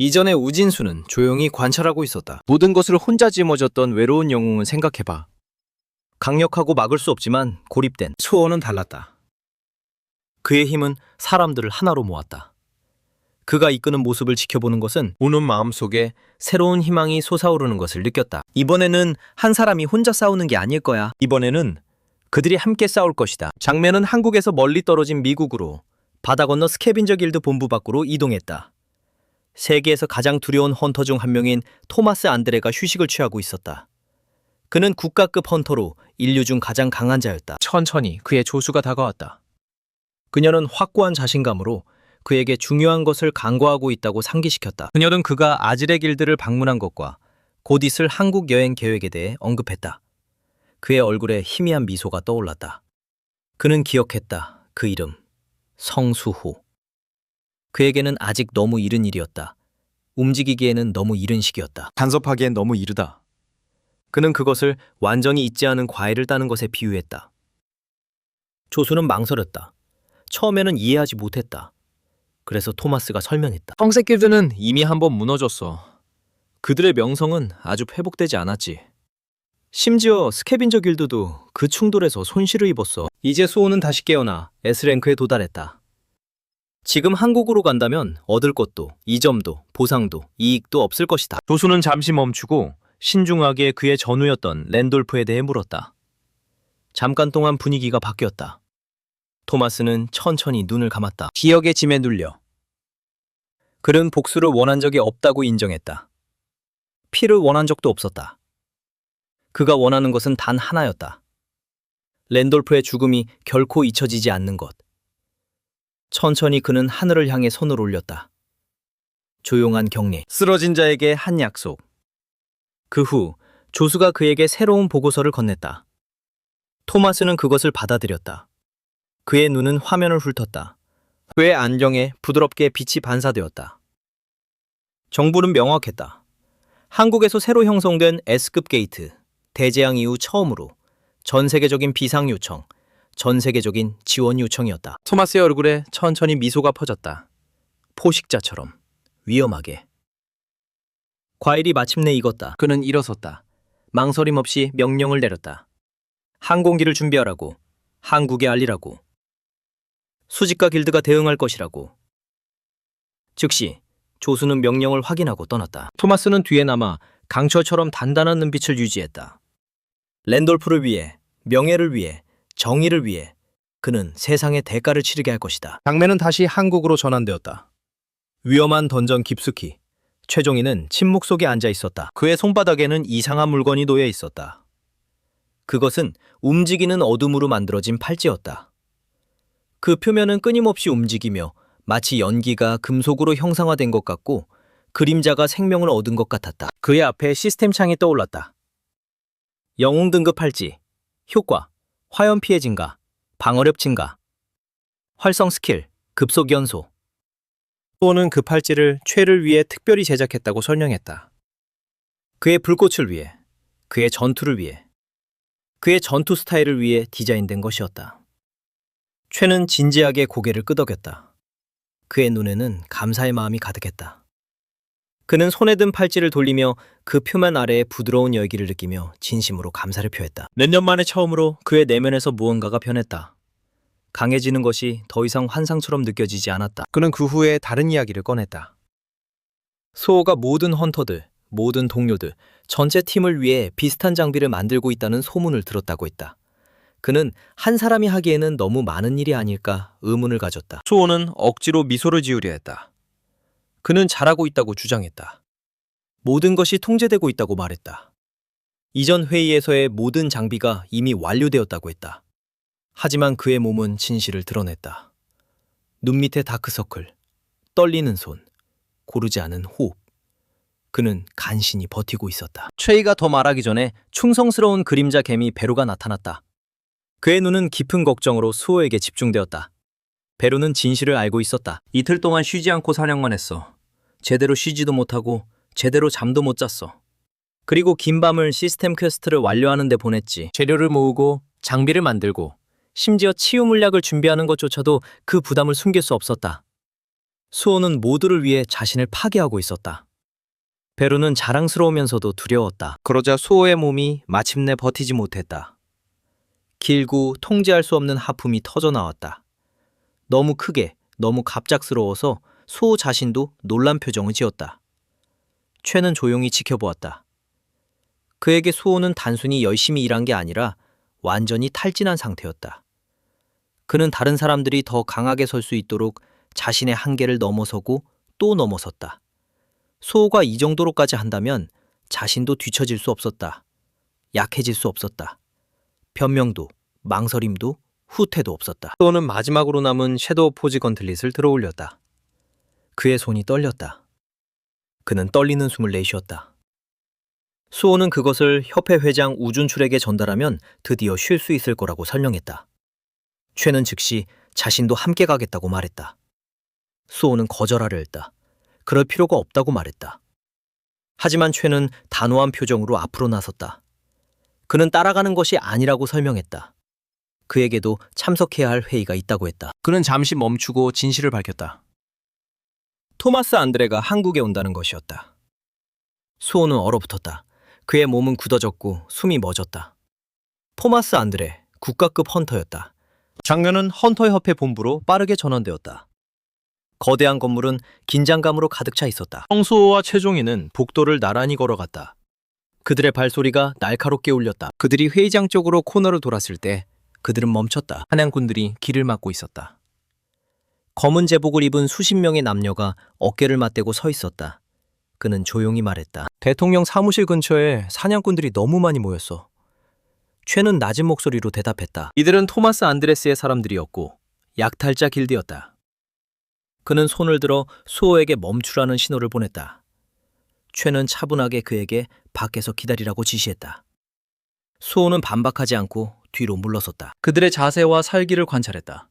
이전에 우진수는 조용히 관찰하고 있었다. 모든 것을 혼자 짊어졌던 외로운 영웅은 생각해봐. 강력하고 막을 수 없지만 고립된 수호는 달랐다. 그의 힘은 사람들을 하나로 모았다. 그가 이끄는 모습을 지켜보는 것은 우는 마음속에 새로운 희망이 솟아오르는 것을 느꼈다. 이번에는 한 사람이 혼자 싸우는 게 아닐 거야. 이번에는 그들이 함께 싸울 것이다. 장면은 한국에서 멀리 떨어진 미국으로 바다 건너 스캐빈저 길드 본부 밖으로 이동했다. 세계에서 가장 두려운 헌터 중 한 명인 토마스 안드레가 휴식을 취하고 있었다. 그는 국가급 헌터로 인류 중 가장 강한 자였다. 천천히 그의 조수가 다가왔다. 그녀는 확고한 자신감으로 그에게 중요한 것을 간과하고 있다고 상기시켰다. 그녀는 그가 아즈레 길드를 방문한 것과 곧 있을 한국 여행 계획에 대해 언급했다. 그의 얼굴에 희미한 미소가 떠올랐다. 그는 기억했다. 그 이름, 성수호. 그에게는 아직 너무 이른 일이었다. 움직이기에는 너무 이른 시기였다. 간섭하기엔 너무 이르다. 그는 그것을 완전히 잊지 않은 과일을 따는 것에 비유했다. 조수는 망설였다. 처음에는 이해하지 못했다. 그래서 토마스가 설명했다. 성색 길드는 이미 한번 무너졌어. 그들의 명성은 아주 회복되지 않았지. 심지어 스캐빈저 길드도 그 충돌에서 손실을 입었어. 이제 수호는 다시 깨어나 S랭크에 도달했다. 지금 한국으로 간다면 얻을 것도, 이점도, 보상도, 이익도 없을 것이다. 조수는 잠시 멈추고 신중하게 그의 전우였던 랜돌프에 대해 물었다. 잠깐 동안 분위기가 바뀌었다. 토마스는 천천히 눈을 감았다. 기억의 짐에 눌려. 그는 복수를 원한 적이 없다고 인정했다. 피를 원한 적도 없었다. 그가 원하는 것은 단 하나였다. 랜돌프의 죽음이 결코 잊혀지지 않는 것. 천천히 그는 하늘을 향해 손을 올렸다. 조용한 격리, 쓰러진 자에게 한 약속. 그 후 조수가 그에게 새로운 보고서를 건넸다. 토마스는 그것을 받아들였다. 그의 눈은 화면을 훑었다. 그의 안경에 부드럽게 빛이 반사되었다. 정부는 명확했다. 한국에서 새로 형성된 S급 게이트, 대재앙 이후 처음으로 전 세계적인 비상 요청, 전 세계적인 지원 요청이었다. 토마스의 얼굴에 천천히 미소가 퍼졌다. 포식자처럼 위험하게. 과일이 마침내 익었다. 그는 일어섰다. 망설임 없이 명령을 내렸다. 항공기를 준비하라고, 한국에 알리라고. 수직가 길드가 대응할 것이라고. 즉시 조수는 명령을 확인하고 떠났다. 토마스는 뒤에 남아 강철처럼 단단한 눈빛을 유지했다. 랜돌프를 위해, 명예를 위해, 정의를 위해 그는 세상의 대가를 치르게 할 것이다. 장면은 다시 한국으로 전환되었다. 위험한 던전 깊숙이 최종인은 침묵 속에 앉아 있었다. 그의 손바닥에는 이상한 물건이 놓여 있었다. 그것은 움직이는 어둠으로 만들어진 팔찌였다. 그 표면은 끊임없이 움직이며 마치 연기가 금속으로 형상화된 것 같고 그림자가 생명을 얻은 것 같았다. 그의 앞에 시스템 창이 떠올랐다. 영웅 등급 팔찌, 효과, 화염 피해 증가, 방어력 증가, 활성 스킬, 급속 연소. 수호는 그 팔찌를 최를 위해 특별히 제작했다고 설명했다. 그의 불꽃을 위해, 그의 전투를 위해, 그의 전투 스타일을 위해 디자인된 것이었다. 최는 진지하게 고개를 끄덕였다. 그의 눈에는 감사의 마음이 가득했다. 그는 손에 든 팔찌를 돌리며 그 표면 아래의 부드러운 열기를 느끼며 진심으로 감사를 표했다. 몇 년 만에 처음으로 그의 내면에서 무언가가 변했다. 강해지는 것이 더 이상 환상처럼 느껴지지 않았다. 그는 그 후에 다른 이야기를 꺼냈다. 수호가 모든 헌터들, 모든 동료들, 전체 팀을 위해 비슷한 장비를 만들고 있다는 소문을 들었다고 했다. 그는 한 사람이 하기에는 너무 많은 일이 아닐까 의문을 가졌다. 수호는 억지로 미소를 지으려 했다. 그는 잘하고 있다고 주장했다. 모든 것이 통제되고 있다고 말했다. 이전 회의에서의 모든 장비가 이미 완료되었다고 했다. 하지만 그의 몸은 진실을 드러냈다. 눈 밑에 다크서클, 떨리는 손, 고르지 않은 호흡. 그는 간신히 버티고 있었다. 최이가 더 말하기 전에 충성스러운 그림자 개미 베로가 나타났다. 그의 눈은 깊은 걱정으로 수호에게 집중되었다. 베로는 진실을 알고 있었다. 이틀 동안 쉬지 않고 사냥만 했어. 제대로 쉬지도 못하고 제대로 잠도 못 잤어. 그리고 긴 밤을 시스템 퀘스트를 완료하는 데 보냈지. 재료를 모으고 장비를 만들고 심지어 치유 물약을 준비하는 것조차도 그 부담을 숨길 수 없었다. 수호는 모두를 위해 자신을 파괴하고 있었다. 베루는 자랑스러우면서도 두려웠다. 그러자 수호의 몸이 마침내 버티지 못했다. 길고 통제할 수 없는 하품이 터져 나왔다. 너무 크게, 너무 갑작스러워서 수호 자신도 놀란 표정을 지었다. 최는 조용히 지켜보았다. 그에게 수호는 단순히 열심히 일한 게 아니라 완전히 탈진한 상태였다. 그는 다른 사람들이 더 강하게 설 수 있도록 자신의 한계를 넘어서고 또 넘어섰다. 수호가 이 정도로까지 한다면 자신도 뒤처질 수 없었다. 약해질 수 없었다. 변명도, 망설임도, 후퇴도 없었다. 수호는 마지막으로 남은 섀도우 포즈 건틀릿을 들어올렸다. 그의 손이 떨렸다. 그는 떨리는 숨을 내쉬었다. 수호는 그것을 협회 회장 우준출에게 전달하면 드디어 쉴 수 있을 거라고 설명했다. 최는 즉시 자신도 함께 가겠다고 말했다. 수호는 거절하려 했다. 그럴 필요가 없다고 말했다. 하지만 최는 단호한 표정으로 앞으로 나섰다. 그는 따라가는 것이 아니라고 설명했다. 그에게도 참석해야 할 회의가 있다고 했다. 그는 잠시 멈추고 진실을 밝혔다. 토마스 안드레가 한국에 온다는 것이었다. 수호는 얼어붙었다. 그의 몸은 굳어졌고 숨이 멎었다. 토마스 안드레, 국가급 헌터였다. 장면은 헌터협회 본부로 빠르게 전환되었다. 거대한 건물은 긴장감으로 가득 차 있었다. 성수호와 최종희는 복도를 나란히 걸어갔다. 그들의 발소리가 날카롭게 울렸다. 그들이 회의장 쪽으로 코너를 돌았을 때 그들은 멈췄다. 사냥꾼들이 길을 막고 있었다. 검은 제복을 입은 수십 명의 남녀가 어깨를 맞대고 서 있었다. 그는 조용히 말했다. 대통령 사무실 근처에 사냥꾼들이 너무 많이 모였어. 최는 낮은 목소리로 대답했다. 이들은 토마스 안드레스의 사람들이었고 약탈자 길드였다. 그는 손을 들어 수호에게 멈추라는 신호를 보냈다. 최는 차분하게 그에게 밖에서 기다리라고 지시했다. 수호는 반박하지 않고 뒤로 물러섰다. 그들의 자세와 살기를 관찰했다.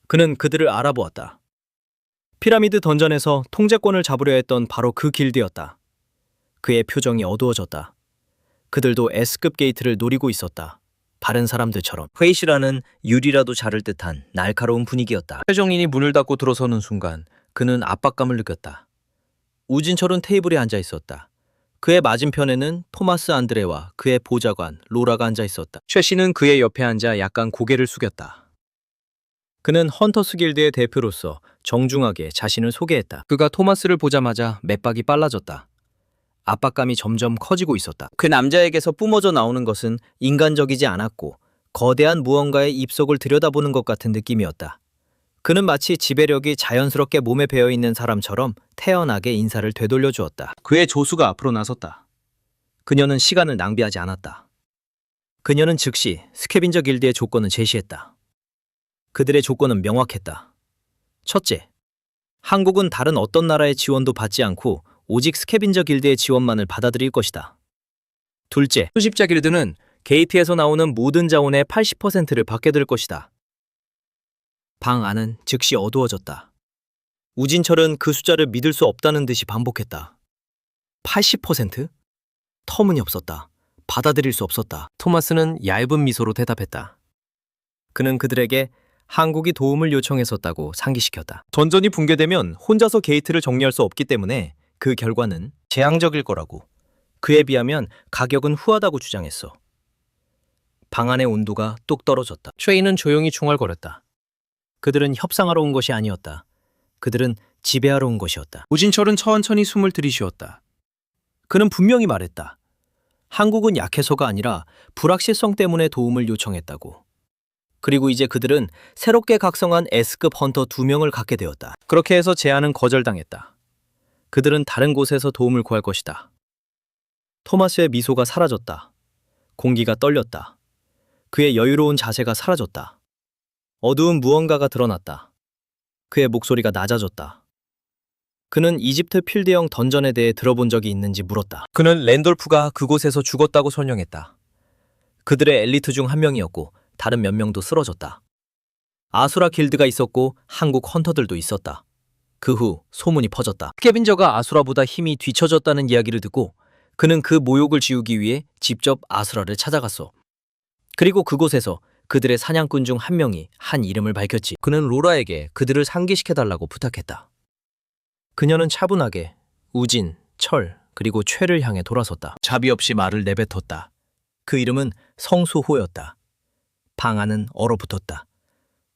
그는 그들을 알아보았다. 피라미드 던전에서 통제권을 잡으려 했던 바로 그 길드였다. 그의 표정이 어두워졌다. 그들도 S급 게이트를 노리고 있었다. 다른 사람들처럼. 회의실안은 유리라도 자를 듯한 날카로운 분위기였다. 최정인이 문을 닫고 들어서는 순간 그는 압박감을 느꼈다. 우진철은 테이블에 앉아 있었다. 그의 맞은편에는 토마스 안드레와 그의 보좌관 로라가 앉아 있었다. 최 씨는 그의 옆에 앉아 약간 고개를 숙였다. 그는 헌터스 길드의 대표로서 정중하게 자신을 소개했다. 그가 토마스를 보자마자 맥박이 빨라졌다. 압박감이 점점 커지고 있었다. 그 남자에게서 뿜어져 나오는 것은 인간적이지 않았고 거대한 무언가의 입속을 들여다보는 것 같은 느낌이었다. 그는 마치 지배력이 자연스럽게 몸에 배어있는 사람처럼 태연하게 인사를 되돌려 주었다. 그의 조수가 앞으로 나섰다. 그녀는 시간을 낭비하지 않았다. 그녀는 즉시 스캐빈저 길드의 조건을 제시했다. 그들의 조건은 명확했다. 첫째, 한국은 다른 어떤 나라의 지원도 받지 않고 오직 스캐빈저 길드의 지원만을 받아들일 것이다. 둘째, 수집자 길드는 게이트에서 나오는 모든 자원의 80%를 받게 될 것이다. 방 안은 즉시 어두워졌다. 우진철은 그 숫자를 믿을 수 없다는 듯이 반복했다. 80%? 터무니없었다. 받아들일 수 없었다. 토마스는 얇은 미소로 대답했다. 그는 그들에게 한국이 도움을 요청했었다고 상기시켰다. 전전이 붕괴되면 혼자서 게이트를 정리할 수 없기 때문에 그 결과는 재앙적일 거라고. 그에 비하면 가격은 후하다고 주장했어. 방 안의 온도가 뚝 떨어졌다. 최이는 조용히 중얼거렸다. 그들은 협상하러 온 것이 아니었다. 그들은 지배하러 온 것이었다. 우진철은 천천히 숨을 들이쉬었다. 그는 분명히 말했다. 한국은 약해서가 아니라 불확실성 때문에 도움을 요청했다고. 그리고 이제 그들은 새롭게 각성한 S급 헌터 2명을 갖게 되었다. 그렇게 해서 제안은 거절당했다. 그들은 다른 곳에서 도움을 구할 것이다. 토마스의 미소가 사라졌다. 공기가 떨렸다. 그의 여유로운 자세가 사라졌다. 어두운 무언가가 드러났다. 그의 목소리가 낮아졌다. 그는 이집트 필드형 던전에 대해 들어본 적이 있는지 물었다. 그는 랜돌프가 그곳에서 죽었다고 설명했다. 그들의 엘리트 중 한 명이었고 다른 몇 명도 쓰러졌다. 아수라 길드가 있었고 한국 헌터들도 있었다. 그 후 소문이 퍼졌다. 스캐빈저가 아수라보다 힘이 뒤처졌다는 이야기를 듣고 그는 그 모욕을 지우기 위해 직접 아수라를 찾아갔어. 그리고 그곳에서 그들의 사냥꾼 중 한 명이 한 이름을 밝혔지. 그는 로라에게 그들을 상기시켜달라고 부탁했다. 그녀는 차분하게 우진, 철, 그리고 최를 향해 돌아섰다. 자비 없이 말을 내뱉었다. 그 이름은 성수호였다. 방 안은 얼어붙었다.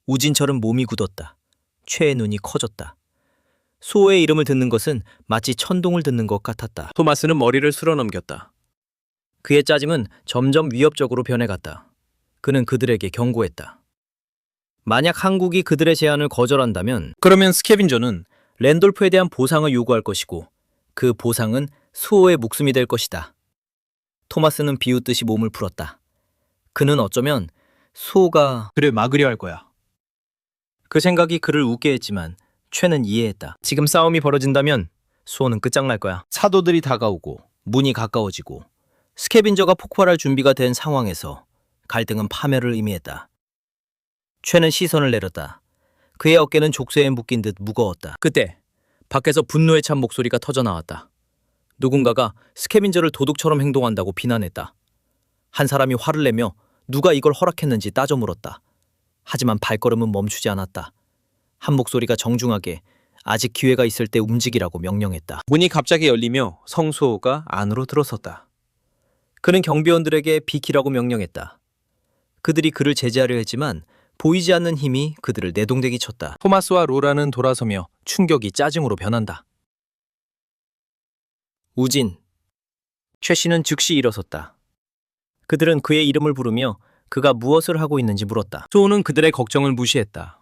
우진철은 몸이 굳었다. 최의 눈이 커졌다. 수호의 이름을 듣는 것은 마치 천둥을 듣는 것 같았다. 토마스는 머리를 쓸어넘겼다. 그의 짜증은 점점 위협적으로 변해갔다. 그는 그들에게 경고했다. 만약 한국이 그들의 제안을 거절한다면 그러면 스캐빈저는 랜돌프에 대한 보상을 요구할 것이고 그 보상은 수호의 목숨이 될 것이다. 토마스는 비웃듯이 몸을 풀었다. 그는 어쩌면 수호가 그를 막으려 할 거야. 그 생각이 그를 웃게 했지만 최는 이해했다. 지금 싸움이 벌어진다면 수호는 끝장날 거야. 사도들이 다가오고 문이 가까워지고 스캐빈저가 폭발할 준비가 된 상황에서 갈등은 파멸을 의미했다. 최는 시선을 내렸다. 그의 어깨는 족쇄에 묶인 듯 무거웠다. 그때 밖에서 분노에 찬 목소리가 터져나왔다. 누군가가 스캐빈저를 도둑처럼 행동한다고 비난했다. 한 사람이 화를 내며 누가 이걸 허락했는지 따져 물었다. 하지만 발걸음은 멈추지 않았다. 한 목소리가 정중하게 아직 기회가 있을 때 움직이라고 명령했다. 문이 갑자기 열리며 성수호가 안으로 들어섰다. 그는 경비원들에게 비키라고 명령했다. 그들이 그를 제지하려 했지만 보이지 않는 힘이 그들을 내동댕이 쳤다. 토마스와 로라는 돌아서며 충격이 짜증으로 변한다. 우진, 최 씨는 즉시 일어섰다. 그들은 그의 이름을 부르며 그가 무엇을 하고 있는지 물었다. 소호는 그들의 걱정을 무시했다.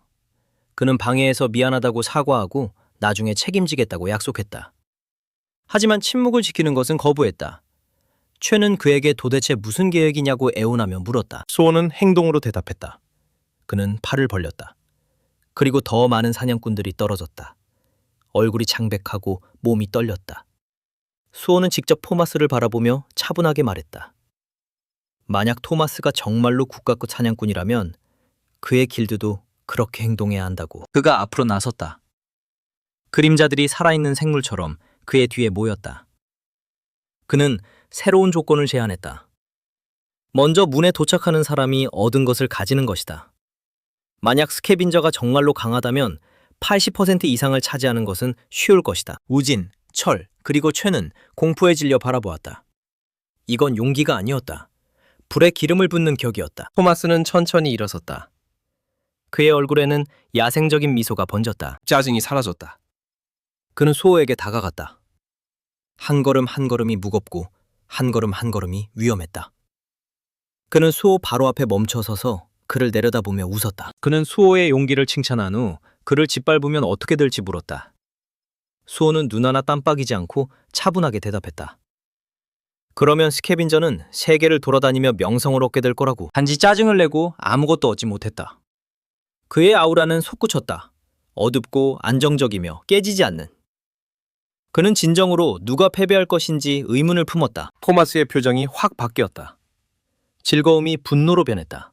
그는 방해해서 미안하다고 사과하고 나중에 책임지겠다고 약속했다. 하지만 침묵을 지키는 것은 거부했다. 최는 그에게 도대체 무슨 계획이냐고 애원하며 물었다. 소호는 행동으로 대답했다. 그는 팔을 벌렸다. 그리고 더 많은 사냥꾼들이 떨어졌다. 얼굴이 창백하고 몸이 떨렸다. 수호는 직접 토마스를 바라보며 차분하게 말했다. 만약 토마스가 정말로 국가급 사냥꾼이라면 그의 길드도 그렇게 행동해야 한다고. 그가 앞으로 나섰다. 그림자들이 살아있는 생물처럼 그의 뒤에 모였다. 그는 새로운 조건을 제안했다. 먼저 문에 도착하는 사람이 얻은 것을 가지는 것이다. 만약 스캐빈저가 정말로 강하다면 80% 이상을 차지하는 것은 쉬울 것이다. 우진, 철, 그리고 최는 공포에 질려 바라보았다. 이건 용기가 아니었다. 불에 기름을 붓는 격이었다. 토마스는 천천히 일어섰다. 그의 얼굴에는 야생적인 미소가 번졌다. 짜증이 사라졌다. 그는 수호에게 다가갔다. 한 걸음 한 걸음이 무겁고 한 걸음 한 걸음이 위험했다. 그는 수호 바로 앞에 멈춰서서 그를 내려다보며 웃었다. 그는 수호의 용기를 칭찬한 후 그를 짓밟으면 어떻게 될지 물었다. 수호는 눈 하나 깜빡이지 않고 차분하게 대답했다. 그러면 스캐빈저는 세계를 돌아다니며 명성을 얻게 될 거라고. 단지 짜증을 내고 아무것도 얻지 못했다. 그의 아우라는 솟구쳤다. 어둡고 안정적이며 깨지지 않는. 그는 진정으로 누가 패배할 것인지 의문을 품었다. 토마스의 표정이 확 바뀌었다. 즐거움이 분노로 변했다.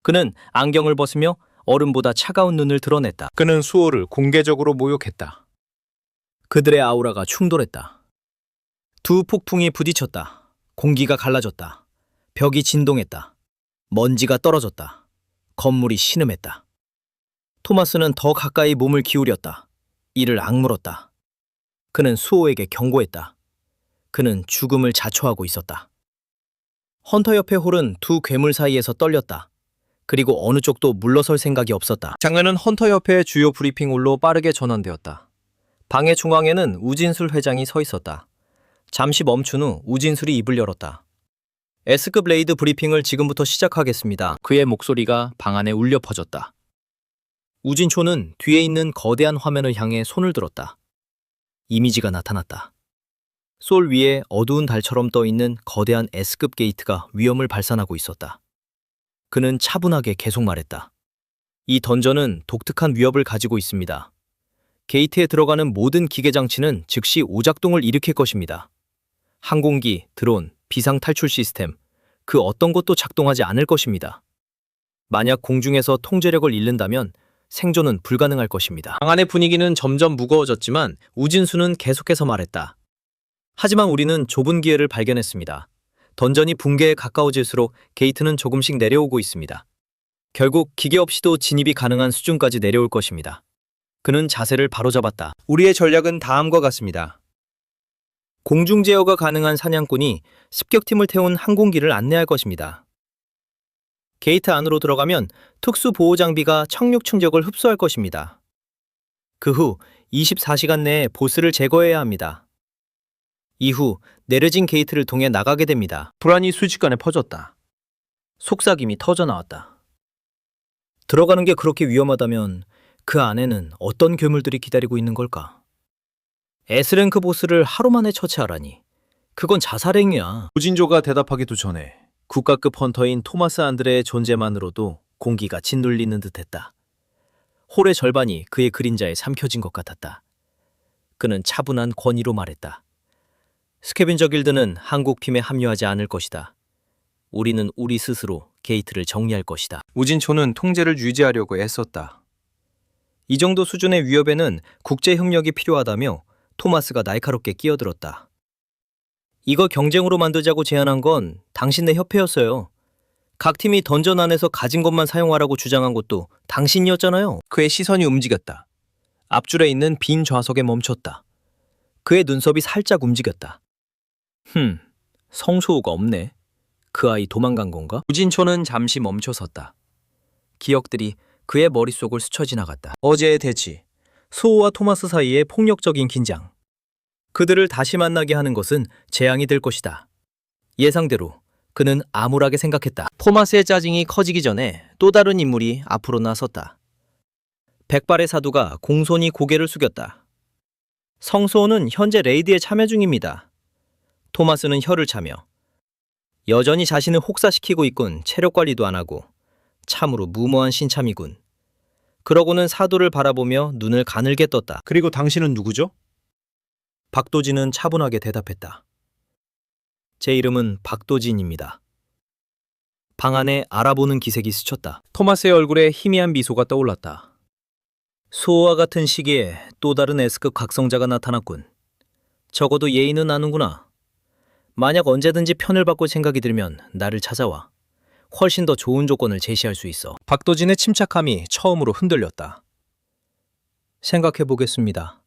그는 안경을 벗으며 얼음보다 차가운 눈을 드러냈다. 그는 수호를 공개적으로 모욕했다. 그들의 아우라가 충돌했다. 두 폭풍이 부딪혔다. 공기가 갈라졌다. 벽이 진동했다. 먼지가 떨어졌다. 건물이 신음했다. 토마스는 더 가까이 몸을 기울였다. 이를 악물었다. 그는 수호에게 경고했다. 그는 죽음을 자초하고 있었다. 헌터 옆의 홀은 두 괴물 사이에서 떨렸다. 그리고 어느 쪽도 물러설 생각이 없었다. 장면은 헌터 옆의 주요 브리핑 홀로 빠르게 전환되었다. 방의 중앙에는 우진술 회장이 서 있었다. 잠시 멈춘 후 우진술이 입을 열었다. S급 레이드 브리핑을 지금부터 시작하겠습니다. 그의 목소리가 방 안에 울려 퍼졌다. 우진초는 뒤에 있는 거대한 화면을 향해 손을 들었다. 이미지가 나타났다. 솔 위에 어두운 달처럼 떠있는 거대한 S급 게이트가 위험을 발산하고 있었다. 그는 차분하게 계속 말했다. 이 던전은 독특한 위협을 가지고 있습니다. 게이트에 들어가는 모든 기계장치는 즉시 오작동을 일으킬 것입니다. 항공기, 드론, 비상 탈출 시스템, 그 어떤 것도 작동하지 않을 것입니다. 만약 공중에서 통제력을 잃는다면 생존은 불가능할 것입니다. 방 안의 분위기는 점점 무거워졌지만 우진수는 계속해서 말했다. 하지만 우리는 좁은 기회를 발견했습니다. 던전이 붕괴에 가까워질수록 게이트는 조금씩 내려오고 있습니다. 결국 기계 없이도 진입이 가능한 수준까지 내려올 것입니다. 그는 자세를 바로잡았다. 우리의 전략은 다음과 같습니다. 공중 제어가 가능한 사냥꾼이 습격팀을 태운 항공기를 안내할 것입니다. 게이트 안으로 들어가면 특수 보호 장비가 착륙 충격을 흡수할 것입니다. 그 후 24시간 내에 보스를 제거해야 합니다. 이후 내려진 게이트를 통해 나가게 됩니다. 불안이 순식간에 퍼졌다. 속삭임이 터져나왔다. 들어가는 게 그렇게 위험하다면 그 안에는 어떤 괴물들이 기다리고 있는 걸까? S랭크 보스를 하루 만에 처치하라니. 그건 자살행위야. 우진조가 대답하기도 전에 국가급 헌터인 토마스 안드레의 존재만으로도 공기가 짓눌리는 듯했다. 홀의 절반이 그의 그림자에 삼켜진 것 같았다. 그는 차분한 권위로 말했다. 스캐벤저 길드는 한국팀에 합류하지 않을 것이다. 우리는 우리 스스로 게이트를 정리할 것이다. 우진초는 통제를 유지하려고 애썼다. 이 정도 수준의 위협에는 국제 협력이 필요하다며 토마스가 날카롭게 끼어들었다. 이거 경쟁으로 만들자고 제안한 건 당신네 협회였어요. 각 팀이 던전 안에서 가진 것만 사용하라고 주장한 것도 당신이었잖아요. 그의 시선이 움직였다. 앞줄에 있는 빈 좌석에 멈췄다. 그의 눈썹이 살짝 움직였다. 성소호가 없네. 그 아이 도망간 건가? 우진초는 잠시 멈춰섰다. 기억들이 그의 머릿속을 스쳐 지나갔다. 어제의 대치, 소호와 토마스 사이의 폭력적인 긴장. 그들을 다시 만나게 하는 것은 재앙이 될 것이다. 예상대로 그는 암울하게 생각했다. 토마스의 짜증이 커지기 전에 또 다른 인물이 앞으로 나섰다. 백발의 사두가 공손히 고개를 숙였다. 성소호는 현재 레이드에 참여 중입니다. 토마스는 혀를 차며 여전히 자신을 혹사시키고 있군. 체력 관리도 안 하고. 참으로 무모한 신참이군. 그러고는 사도를 바라보며 눈을 가늘게 떴다. 그리고 당신은 누구죠? 박도진은 차분하게 대답했다. 제 이름은 박도진입니다. 방 안에 알아보는 기색이 스쳤다. 토마스의 얼굴에 희미한 미소가 떠올랐다. 수호와 같은 시기에 또 다른 S급 각성자가 나타났군. 적어도 예의는 아는구나. 만약 언제든지 편을 바꿀 생각이 들면 나를 찾아와. 훨씬 더 좋은 조건을 제시할 수 있어. 박도진의 침착함이 처음으로 흔들렸다. 생각해 보겠습니다.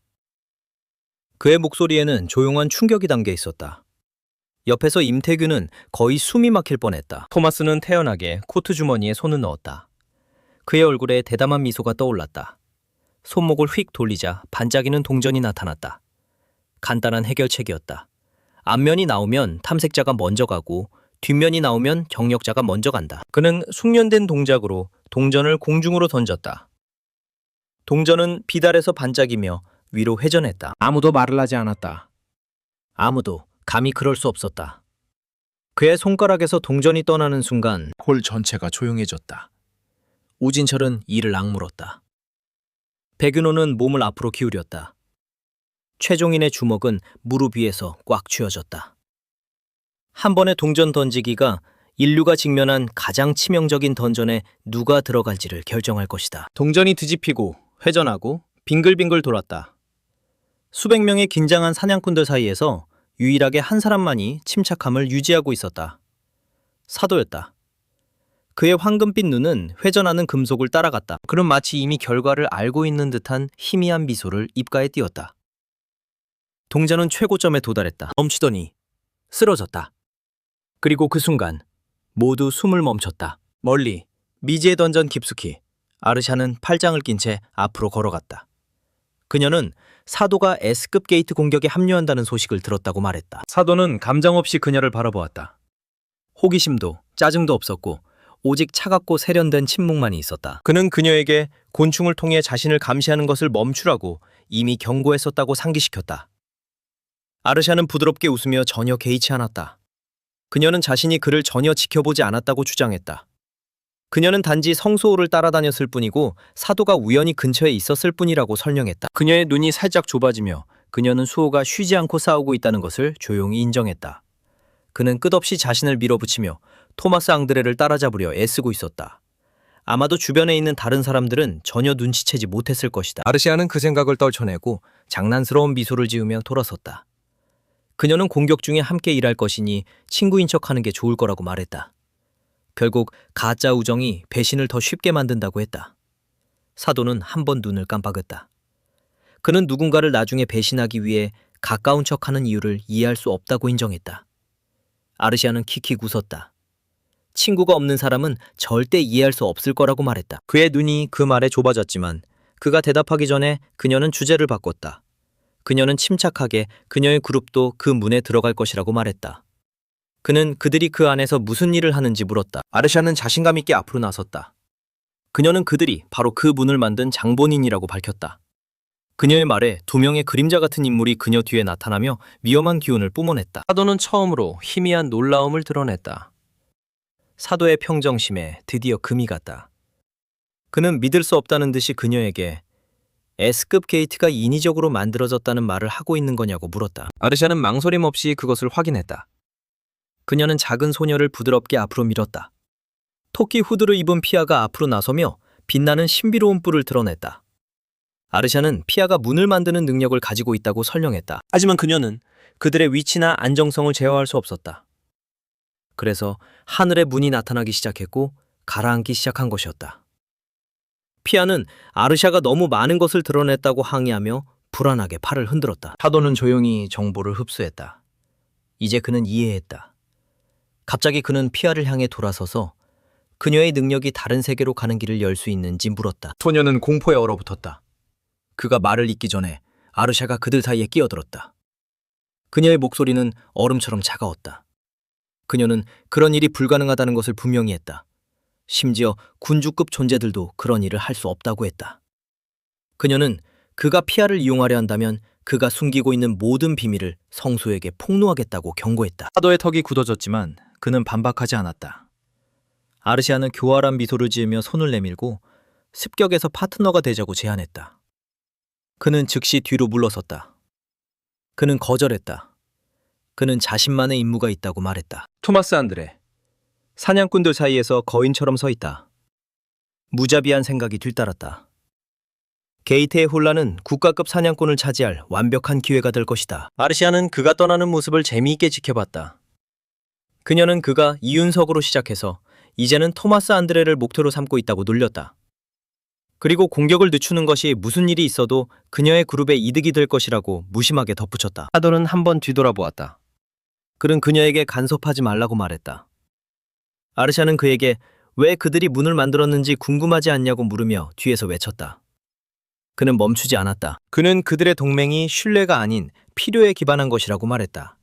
그의 목소리에는 조용한 충격이 담겨 있었다. 옆에서 임태규는 거의 숨이 막힐 뻔했다. 토마스는 태연하게 코트 주머니에 손을 넣었다. 그의 얼굴에 대담한 미소가 떠올랐다. 손목을 휙 돌리자 반짝이는 동전이 나타났다. 간단한 해결책이었다. 앞면이 나오면 탐색자가 먼저 가고 뒷면이 나오면 경력자가 먼저 간다. 그는 숙련된 동작으로 동전을 공중으로 던졌다. 동전은 비달에서 반짝이며 위로 회전했다. 아무도 말을 하지 않았다. 아무도 감히 그럴 수 없었다. 그의 손가락에서 동전이 떠나는 순간 홀 전체가 조용해졌다. 우진철은 이를 악물었다. 백윤호는 몸을 앞으로 기울였다. 최종인의 주먹은 무릎 위에서 꽉 쥐어졌다. 한 번의 동전 던지기가 인류가 직면한 가장 치명적인 던전에 누가 들어갈지를 결정할 것이다. 동전이 뒤집히고 회전하고 빙글빙글 돌았다. 수백 명의 긴장한 사냥꾼들 사이에서 유일하게 한 사람만이 침착함을 유지하고 있었다. 사도였다. 그의 황금빛 눈은 회전하는 금속을 따라갔다. 그는 마치 이미 결과를 알고 있는 듯한 희미한 미소를 입가에 띄었다. 동전은 최고점에 도달했다. 멈추더니 쓰러졌다. 그리고 그 순간 모두 숨을 멈췄다. 멀리 미지의 던전 깊숙이 아르샤는 팔짱을 낀 채 앞으로 걸어갔다. 그녀는 사도가 S급 게이트 공격에 합류한다는 소식을 들었다고 말했다. 사도는 감정 없이 그녀를 바라보았다. 호기심도 짜증도 없었고 오직 차갑고 세련된 침묵만이 있었다. 그는 그녀에게 곤충을 통해 자신을 감시하는 것을 멈추라고 이미 경고했었다고 상기시켰다. 아르샤는 부드럽게 웃으며 전혀 개의치 않았다. 그녀는 자신이 그를 전혀 지켜보지 않았다고 주장했다. 그녀는 단지 성소호를 따라다녔을 뿐이고 사도가 우연히 근처에 있었을 뿐이라고 설명했다. 그녀의 눈이 살짝 좁아지며 그녀는 수호가 쉬지 않고 싸우고 있다는 것을 조용히 인정했다. 그는 끝없이 자신을 밀어붙이며 토마스 앙드레를 따라잡으려 애쓰고 있었다. 아마도 주변에 있는 다른 사람들은 전혀 눈치채지 못했을 것이다. 아르시아는 그 생각을 떨쳐내고 장난스러운 미소를 지으며 돌아섰다. 그녀는 공격 중에 함께 일할 것이니 친구인 척하는 게 좋을 거라고 말했다. 결국 가짜 우정이 배신을 더 쉽게 만든다고 했다. 사도는 한 번 눈을 깜빡였다. 그는 누군가를 나중에 배신하기 위해 가까운 척하는 이유를 이해할 수 없다고 인정했다. 아르시아는 킥킥 웃었다. 친구가 없는 사람은 절대 이해할 수 없을 거라고 말했다. 그의 눈이 그 말에 좁아졌지만 그가 대답하기 전에 그녀는 주제를 바꿨다. 그녀는 침착하게 그녀의 그룹도 그 문에 들어갈 것이라고 말했다. 그는 그들이 그 안에서 무슨 일을 하는지 물었다. 아르샤는 자신감 있게 앞으로 나섰다. 그녀는 그들이 바로 그 문을 만든 장본인이라고 밝혔다. 그녀의 말에 두 명의 그림자 같은 인물이 그녀 뒤에 나타나며 위험한 기운을 뿜어냈다. 사도는 처음으로 희미한 놀라움을 드러냈다. 사도의 평정심에 드디어 금이 갔다. 그는 믿을 수 없다는 듯이 그녀에게 S급 게이트가 인위적으로 만들어졌다는 말을 하고 있는 거냐고 물었다. 아르샤는 망설임 없이 그것을 확인했다. 그녀는 작은 소녀를 부드럽게 앞으로 밀었다. 토끼 후드를 입은 피아가 앞으로 나서며 빛나는 신비로운 뿔을 드러냈다. 아르샤는 피아가 문을 만드는 능력을 가지고 있다고 설명했다. 하지만 그녀는 그들의 위치나 안정성을 제어할 수 없었다. 그래서 하늘에 문이 나타나기 시작했고 가라앉기 시작한 것이었다. 피아는 아르샤가 너무 많은 것을 드러냈다고 항의하며 불안하게 팔을 흔들었다. 사도는 조용히 정보를 흡수했다. 이제 그는 이해했다. 갑자기 그는 피아를 향해 돌아서서 그녀의 능력이 다른 세계로 가는 길을 열 수 있는지 물었다. 소녀는 공포에 얼어붙었다. 그가 말을 잇기 전에 아르샤가 그들 사이에 끼어들었다. 그녀의 목소리는 얼음처럼 차가웠다. 그녀는 그런 일이 불가능하다는 것을 분명히 했다. 심지어 군주급 존재들도 그런 일을 할 수 없다고 했다. 그녀는 그가 피아를 이용하려 한다면 그가 숨기고 있는 모든 비밀을 성소에게 폭로하겠다고 경고했다. 사도의 턱이 굳어졌지만 그는 반박하지 않았다. 아르시아는 교활한 미소를 지으며 손을 내밀고 습격에서 파트너가 되자고 제안했다. 그는 즉시 뒤로 물러섰다. 그는 거절했다. 그는 자신만의 임무가 있다고 말했다. 토마스 안드레. 사냥꾼들 사이에서 거인처럼 서 있다. 무자비한 생각이 뒤따랐다. 게이트의 혼란은 국가급 사냥꾼을 차지할 완벽한 기회가 될 것이다. 아르시아는 그가 떠나는 모습을 재미있게 지켜봤다. 그녀는 그가 이윤석으로 시작해서 이제는 토마스 안드레를 목표로 삼고 있다고 놀렸다. 그리고 공격을 늦추는 것이 무슨 일이 있어도 그녀의 그룹에 이득이 될 것이라고 무심하게 덧붙였다. 사도는 한번 뒤돌아보았다. 그는 그녀에게 간섭하지 말라고 말했다. 아르샤는 그에게 왜 그들이 문을 만들었는지 궁금하지 않냐고 물으며 뒤에서 외쳤다. 그는 멈추지 않았다. 그는 그들의 동맹이 신뢰가 아닌 필요에 기반한 것이라고 말했다.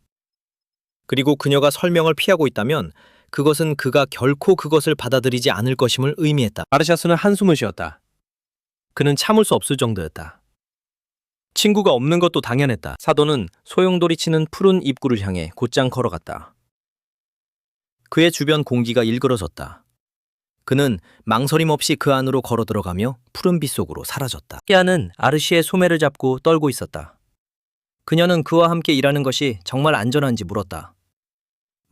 그리고 그녀가 설명을 피하고 있다면 그것은 그가 결코 그것을 받아들이지 않을 것임을 의미했다. 아르샤스는 한숨을 쉬었다. 그는 참을 수 없을 정도였다. 친구가 없는 것도 당연했다. 사도는 소용돌이 치는 푸른 입구를 향해 곧장 걸어갔다. 그의 주변 공기가 일그러졌다. 그는 망설임 없이 그 안으로 걸어 들어가며 푸른 빛 속으로 사라졌다. 피아는 아르시의 소매를 잡고 떨고 있었다. 그녀는 그와 함께 일하는 것이 정말 안전한지 물었다.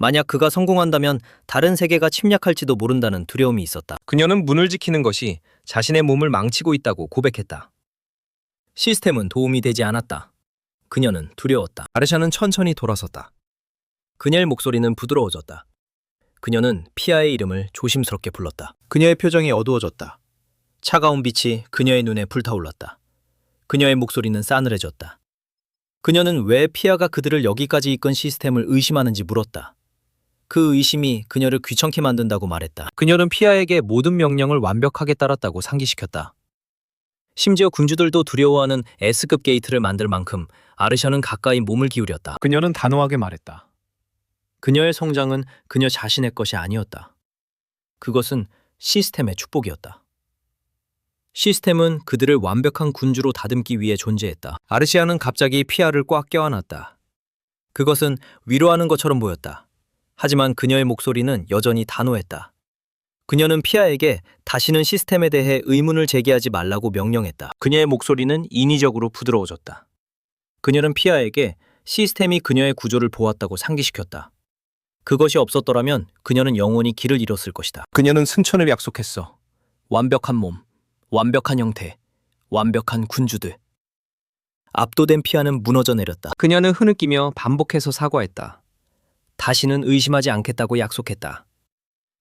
만약 그가 성공한다면 다른 세계가 침략할지도 모른다는 두려움이 있었다. 그녀는 문을 지키는 것이 자신의 몸을 망치고 있다고 고백했다. 시스템은 도움이 되지 않았다. 그녀는 두려웠다. 아르샤는 천천히 돌아섰다. 그녀의 목소리는 부드러워졌다. 그녀는 피아의 이름을 조심스럽게 불렀다. 그녀의 표정이 어두워졌다. 차가운 빛이 그녀의 눈에 불타올랐다. 그녀의 목소리는 싸늘해졌다. 그녀는 왜 피아가 그들을 여기까지 이끈 시스템을 의심하는지 물었다. 그 의심이 그녀를 귀찮게 만든다고 말했다. 그녀는 피아에게 모든 명령을 완벽하게 따랐다고 상기시켰다. 심지어 군주들도 두려워하는 S급 게이트를 만들 만큼 아르샤는 가까이 몸을 기울였다. 그녀는 단호하게 말했다. 그녀의 성장은 그녀 자신의 것이 아니었다. 그것은 시스템의 축복이었다. 시스템은 그들을 완벽한 군주로 다듬기 위해 존재했다. 아르시아는 갑자기 피아를 꽉 껴안았다. 그것은 위로하는 것처럼 보였다. 하지만 그녀의 목소리는 여전히 단호했다. 그녀는 피아에게 다시는 시스템에 대해 의문을 제기하지 말라고 명령했다. 그녀의 목소리는 인위적으로 부드러워졌다. 그녀는 피아에게 시스템이 그녀의 구조를 보았다고 상기시켰다. 그것이 없었더라면 그녀는 영원히 길을 잃었을 것이다. 그녀는 승천을 약속했어. 완벽한 몸, 완벽한 형태, 완벽한 군주들. 압도된 피아는 무너져 내렸다. 그녀는 흐느끼며 반복해서 사과했다. 다시는 의심하지 않겠다고 약속했다.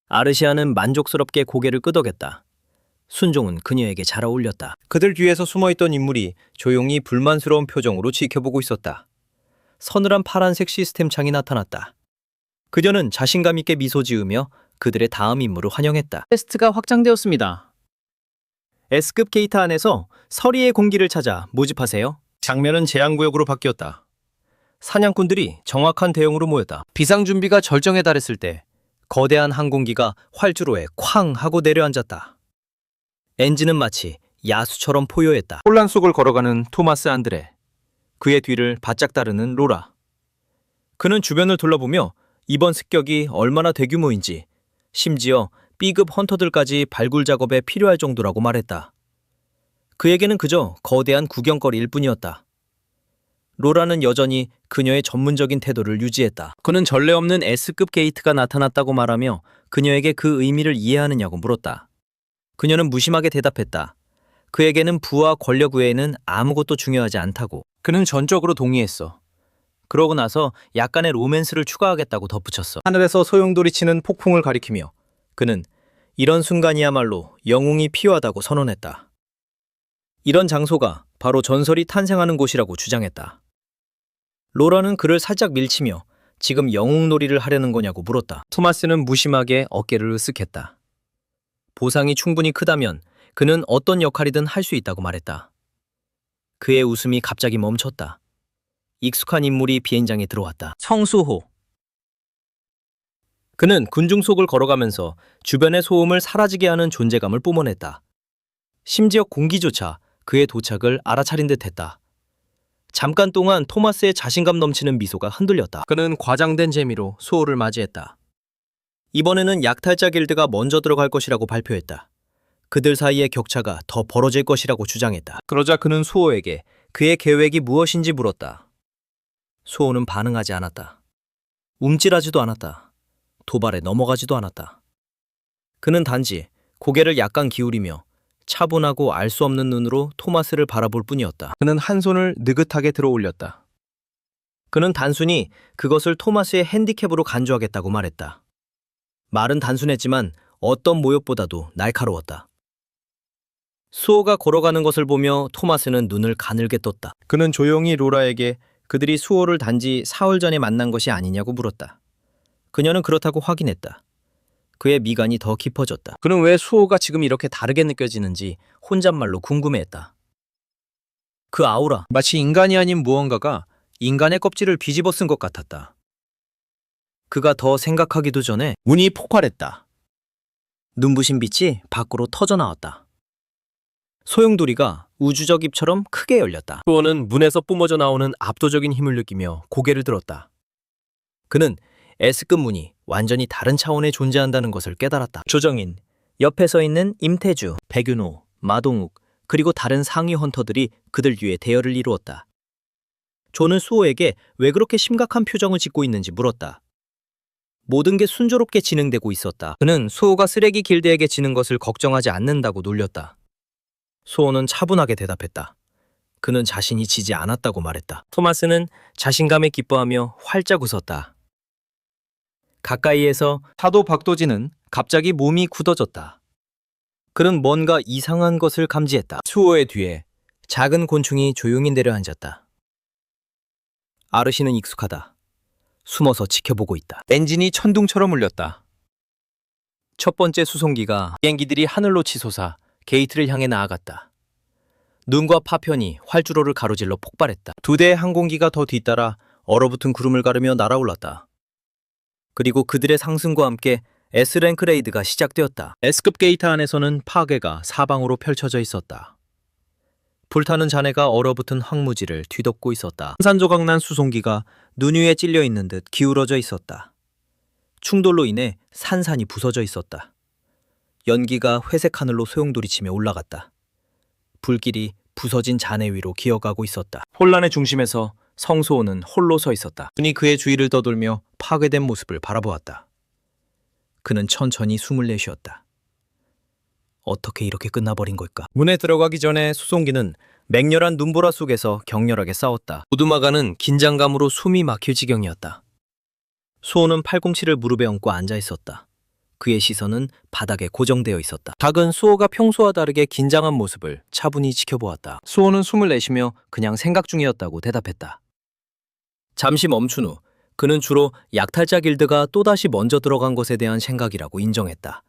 아르시아는 만족스럽게 고개를 끄덕였다. 순종은 그녀에게 잘 어울렸다. 그들 뒤에서 숨어있던 인물이 조용히 불만스러운 표정으로 지켜보고 있었다. 서늘한 파란색 시스템 창이 나타났다. 그녀는 자신감 있게 미소 지으며 그들의 다음 임무를 환영했다. 테스트가 확장되었습니다. S급 게이트 안에서 서리의 공기를 찾아 모집하세요. 장면은 제한구역으로 바뀌었다. 사냥꾼들이 정확한 대응으로 모였다. 비상 준비가 절정에 달했을 때 거대한 항공기가 활주로에 쾅 하고 내려앉았다. 엔진은 마치 야수처럼 포효했다. 혼란 속을 걸어가는 토마스 안드레. 그의 뒤를 바짝 따르는 로라. 그는 주변을 둘러보며 이번 습격이 얼마나 대규모인지, 심지어 B급 헌터들까지 발굴 작업에 필요할 정도라고 말했다. 그에게는 그저 거대한 구경거리일 뿐이었다. 로라는 여전히 그녀의 전문적인 태도를 유지했다. 그는 전례 없는 S급 게이트가 나타났다고 말하며 그녀에게 그 의미를 이해하느냐고 물었다. 그녀는 무심하게 대답했다. 그에게는 부와 권력 외에는 아무것도 중요하지 않다고. 그는 전적으로 동의했어. 그러고 나서 약간의 로맨스를 추가하겠다고 덧붙였어. 하늘에서 소용돌이 치는 폭풍을 가리키며 그는 이런 순간이야말로 영웅이 필요하다고 선언했다. 이런 장소가 바로 전설이 탄생하는 곳이라고 주장했다. 로라는 그를 살짝 밀치며 지금 영웅놀이를 하려는 거냐고 물었다. 토마스는 무심하게 어깨를 으쓱했다. 보상이 충분히 크다면 그는 어떤 역할이든 할 수 있다고 말했다. 그의 웃음이 갑자기 멈췄다. 익숙한 인물이 비행장에 들어왔다. 성수호. 그는 군중 속을 걸어가면서 주변의 소음을 사라지게 하는 존재감을 뿜어냈다. 심지어 공기조차 그의 도착을 알아차린 듯했다. 잠깐 동안 토마스의 자신감 넘치는 미소가 흔들렸다. 그는 과장된 재미로 수호를 맞이했다. 이번에는 약탈자 길드가 먼저 들어갈 것이라고 발표했다. 그들 사이의 격차가 더 벌어질 것이라고 주장했다. 그러자 그는 수호에게 그의 계획이 무엇인지 물었다. 수호는 반응하지 않았다. 움찔하지도 않았다. 도발에 넘어가지도 않았다. 그는 단지 고개를 약간 기울이며 차분하고 알 수 없는 눈으로 토마스를 바라볼 뿐이었다. 그는 한 손을 느긋하게 들어 올렸다. 그는 단순히 그것을 토마스의 핸디캡으로 간주하겠다고 말했다. 말은 단순했지만 어떤 모욕보다도 날카로웠다. 수호가 걸어가는 것을 보며 토마스는 눈을 가늘게 떴다. 그는 조용히 로라에게 그들이 수호를 단지 사흘 전에 만난 것이 아니냐고 물었다. 그녀는 그렇다고 확인했다. 그의 미간이 더 깊어졌다. 그는 왜 수호가 지금 이렇게 다르게 느껴지는지 혼잣말로 궁금해했다. 그 아우라, 마치 인간이 아닌 무언가가 인간의 껍질을 뒤집어 쓴 것 같았다. 그가 더 생각하기도 전에 문이 폭발했다. 눈부신 빛이 밖으로 터져나왔다. 소용돌이가 우주적 입처럼 크게 열렸다. 수호는 문에서 뿜어져 나오는 압도적인 힘을 느끼며 고개를 들었다. 그는 S급 문이 완전히 다른 차원에 존재한다는 것을 깨달았다. 조정인, 옆에 서 있는 임태주, 백윤호, 마동욱, 그리고 다른 상위 헌터들이 그들 뒤에 대열을 이루었다. 조는 수호에게 왜 그렇게 심각한 표정을 짓고 있는지 물었다. 모든 게 순조롭게 진행되고 있었다. 그는 수호가 쓰레기 길드에게 지는 것을 걱정하지 않는다고 놀렸다. 수호는 차분하게 대답했다. 그는 자신이 지지 않았다고 말했다. 토마스는 자신감에 기뻐하며 활짝 웃었다. 가까이에서 사도 박도진은 갑자기 몸이 굳어졌다. 그는 뭔가 이상한 것을 감지했다. 수호의 뒤에 작은 곤충이 조용히 내려앉았다. 아르시는 익숙하다. 숨어서 지켜보고 있다. 엔진이 천둥처럼 울렸다. 첫 번째 수송기가 비행기들이 하늘로 치솟아 게이트를 향해 나아갔다. 눈과 파편이 활주로를 가로질러 폭발했다. 두 대의 항공기가 더 뒤따라 얼어붙은 구름을 가르며 날아올랐다. 그리고 그들의 상승과 함께 S랭크 레이드가 시작되었다. S급 게이트 안에서는 파괴가 사방으로 펼쳐져 있었다. 불타는 잔해가 얼어붙은 황무지를 뒤덮고 있었다. 산소각난 수송기가 눈 위에 찔려 있는 듯 기울어져 있었다. 충돌로 인해 산산이 부서져 있었다. 연기가 회색 하늘로 소용돌이치며 올라갔다. 불길이 부서진 잔해 위로 기어가고 있었다. 혼란의 중심에서 성소호는 홀로 서 있었다. 눈이 그의 주위를 떠돌며 파괴된 모습을 바라보았다. 그는 천천히 숨을 내쉬었다. 어떻게 이렇게 끝나버린 걸까? 문에 들어가기 전에 수송기는 맹렬한 눈보라 속에서 격렬하게 싸웠다. 오두마가는 긴장감으로 숨이 막힐 지경이었다. 수호는 팔꿈치를 무릎에 얹고 앉아 있었다. 그의 시선은 바닥에 고정되어 있었다. 닭은 수호가 평소와 다르게 긴장한 모습을 차분히 지켜보았다. 수호는 숨을 내쉬며 그냥 생각 중이었다고 대답했다. 잠시 멈춘 후 그는 주로 약탈자 길드가 또다시 먼저 들어간 것에 대한 생각이라고 인정했다.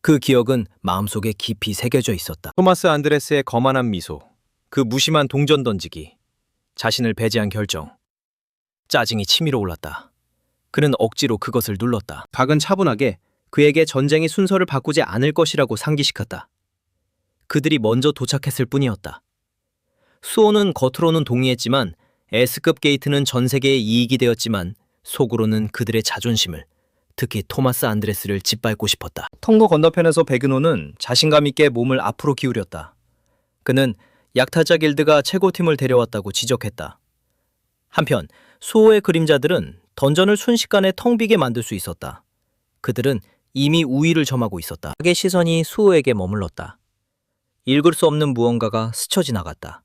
그 기억은 마음속에 깊이 새겨져 있었다. 토마스 안드레스의 거만한 미소, 그 무심한 동전 던지기, 자신을 배제한 결정. 짜증이 치밀어 올랐다. 그는 억지로 그것을 눌렀다. 닭은 차분하게 그에게 전쟁의 순서를 바꾸지 않을 것이라고 상기시켰다. 그들이 먼저 도착했을 뿐이었다. 수호는 겉으로는 동의했지만 S급 게이트는 전 세계에 이익이 되었지만 속으로는 그들의 자존심을, 특히 토마스 안드레스를 짓밟고 싶었다. 통로 건너편에서 베그노는 자신감 있게 몸을 앞으로 기울였다. 그는 약탈자 길드가 최고팀을 데려왔다고 지적했다. 한편 수호의 그림자들은 던전을 순식간에 텅 비게 만들 수 있었다. 그들은 이미 우위를 점하고 있었다. 닭의 시선이 수호에게 머물렀다. 읽을 수 없는 무언가가 스쳐 지나갔다.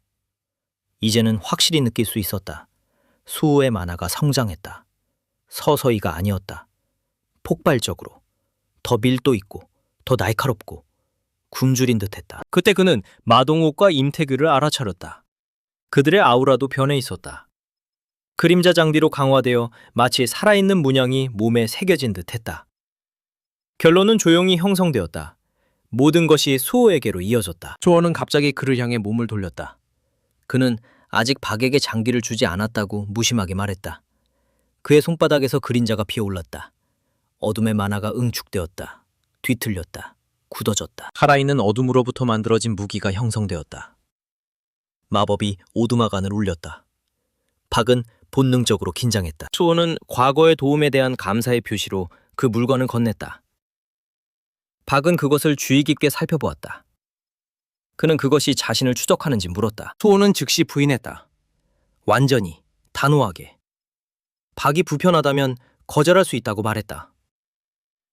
이제는 확실히 느낄 수 있었다. 수호의 만화가 성장했다. 서서히가 아니었다. 폭발적으로, 더 밀도 있고, 더 날카롭고, 굶주린 듯했다. 그때 그는 마동욱과 임태규를 알아차렸다. 그들의 아우라도 변해 있었다. 그림자 장비로 강화되어 마치 살아있는 문양이 몸에 새겨진 듯했다. 결론은 조용히 형성되었다. 모든 것이 수호에게로 이어졌다. 수호는 갑자기 그를 향해 몸을 돌렸다. 그는 아직 박에게 장기를 주지 않았다고 무심하게 말했다. 그의 손바닥에서 그림자가 피어올랐다. 어둠의 만화가 응축되었다. 뒤틀렸다. 굳어졌다. 살아있는 어둠으로부터 만들어진 무기가 형성되었다. 마법이 오두막안을 울렸다. 박은 본능적으로 긴장했다. 수호는 과거의 도움에 대한 감사의 표시로 그 물건을 건넸다. 박은 그것을 주의 깊게 살펴보았다. 그는 그것이 자신을 추적하는지 물었다. 수호는 즉시 부인했다. 완전히, 단호하게. 박이 불편하다면 거절할 수 있다고 말했다.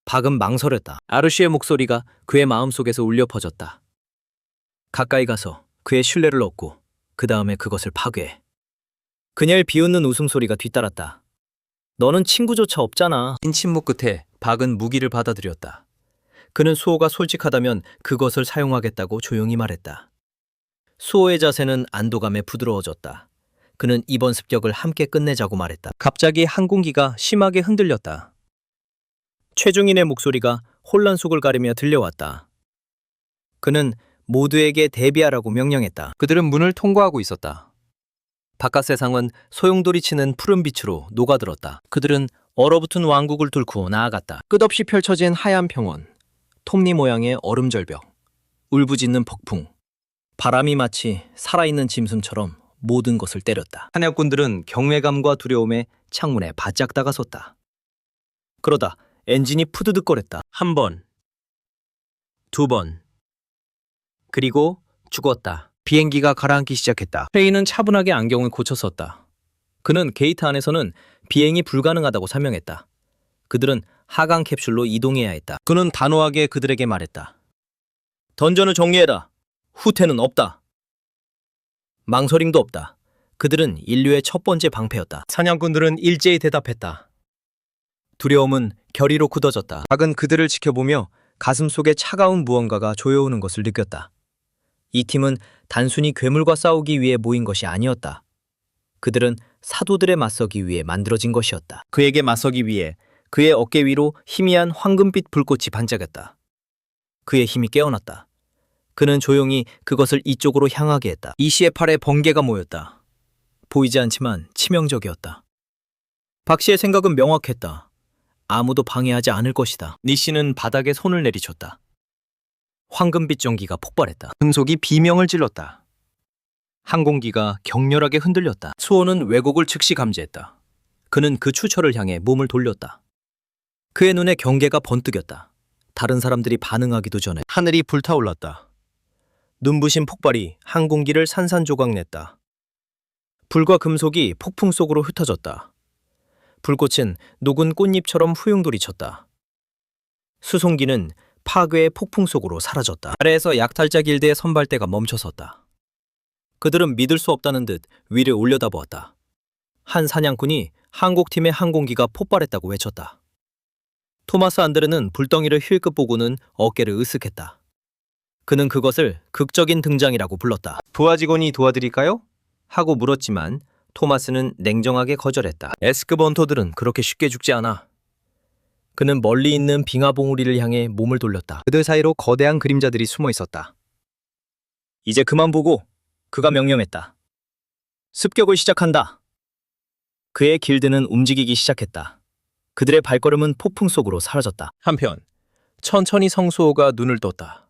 박은 망설였다. 아르시의 목소리가 그의 마음속에서 울려 퍼졌다. 가까이 가서 그의 신뢰를 얻고 그 다음에 그것을 파괴해. 그녀를 비웃는 웃음소리가 뒤따랐다. 너는 친구조차 없잖아. 긴 침묵 끝에 박은 무기를 받아들였다. 그는 수호가 솔직하다면 그것을 사용하겠다고 조용히 말했다. 수호의 자세는 안도감에 부드러워졌다. 그는 이번 습격을 함께 끝내자고 말했다. 갑자기 항공기가 심하게 흔들렸다. 최중인의 목소리가 혼란 속을 가르며 들려왔다. 그는 모두에게 대비하라고 명령했다. 그들은 문을 통과하고 있었다. 바깥 세상은 소용돌이치는 푸른 빛으로 녹아들었다. 그들은 얼어붙은 왕국을 뚫고 나아갔다. 끝없이 펼쳐진 하얀 평원, 톱니 모양의 얼음 절벽, 울부짖는 폭풍, 바람이 마치 살아있는 짐승처럼 모든 것을 때렸다. 사냥꾼들은 경외감과 두려움에 창문에 바짝 다가섰다. 그러다 엔진이 푸드득거렸다. 한 번, 두 번, 그리고 죽었다. 비행기가 가라앉기 시작했다. 트레이는 차분하게 안경을 고쳤었다. 그는 게이트 안에서는 비행이 불가능하다고 설명했다. 그들은 하강 캡슐로 이동해야 했다. 그는 단호하게 그들에게 말했다. 던전을 정리해라. 후퇴는 없다. 망설임도 없다. 그들은 인류의 첫 번째 방패였다. 사냥꾼들은 일제히 대답했다. 두려움은 결의로 굳어졌다. 박은 그들을 지켜보며 가슴 속에 차가운 무언가가 조여오는 것을 느꼈다. 이 팀은 단순히 괴물과 싸우기 위해 모인 것이 아니었다. 그들은 사도들에 맞서기 위해 만들어진 것이었다. 그에게 맞서기 위해 그의 어깨 위로 희미한 황금빛 불꽃이 반짝였다. 그의 힘이 깨어났다. 그는 조용히 그것을 이쪽으로 향하게 했다. 이씨의 팔에 번개가 모였다. 보이지 않지만 치명적이었다. 박 씨의 생각은 명확했다. 아무도 방해하지 않을 것이다. 니 씨는 바닥에 손을 내리쳤다. 황금빛 전기가 폭발했다. 금속이 비명을 질렀다. 항공기가 격렬하게 흔들렸다. 수호는 왜곡을 즉시 감지했다. 그는 그 추철을 향해 몸을 돌렸다. 그의 눈에 경계가 번뜩였다. 다른 사람들이 반응하기도 전에 하늘이 불타올랐다. 눈부신 폭발이 항공기를 산산조각냈다. 불과 금속이 폭풍 속으로 흩어졌다. 불꽃은 녹은 꽃잎처럼 후용돌이쳤다. 수송기는 파괴의 폭풍 속으로 사라졌다. 아래에서 약탈자 길드의 선발대가 멈춰섰다. 그들은 믿을 수 없다는 듯 위를 올려다보았다. 한 사냥꾼이 한국팀의 항공기가 폭발했다고 외쳤다. 토마스 안드레는 불덩이를 힐끗 보고는 어깨를 으쓱했다. 그는 그것을 극적인 등장이라고 불렀다. 부하 직원이 도와드릴까요? 하고 물었지만 토마스는 냉정하게 거절했다. 에스크번터들은 그렇게 쉽게 죽지 않아. 그는 멀리 있는 빙하봉우리를 향해 몸을 돌렸다. 그들 사이로 거대한 그림자들이 숨어 있었다. 이제 그만 보고 그가 명령했다. 습격을 시작한다. 그의 길드는 움직이기 시작했다. 그들의 발걸음은 폭풍 속으로 사라졌다. 한편 천천히 성수호가 눈을 떴다.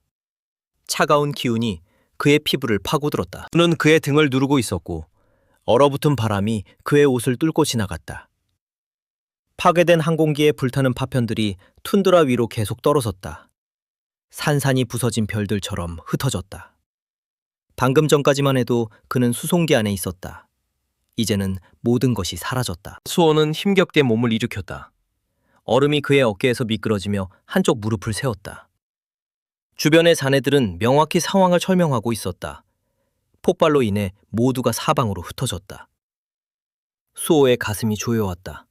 차가운 기운이 그의 피부를 파고들었다. 그는 그의 등을 누르고 있었고 얼어붙은 바람이 그의 옷을 뚫고 지나갔다. 파괴된 항공기에 불타는 파편들이 툰드라 위로 계속 떨어졌다. 산산이 부서진 별들처럼 흩어졌다. 방금 전까지만 해도 그는 수송기 안에 있었다. 이제는 모든 것이 사라졌다. 수호는 힘겹게 몸을 일으켰다. 얼음이 그의 어깨에서 미끄러지며 한쪽 무릎을 세웠다. 주변의 사내들은 명확히 상황을 설명하고 있었다. 폭발로 인해 모두가 사방으로 흩어졌다. 수호의 가슴이 조여왔다.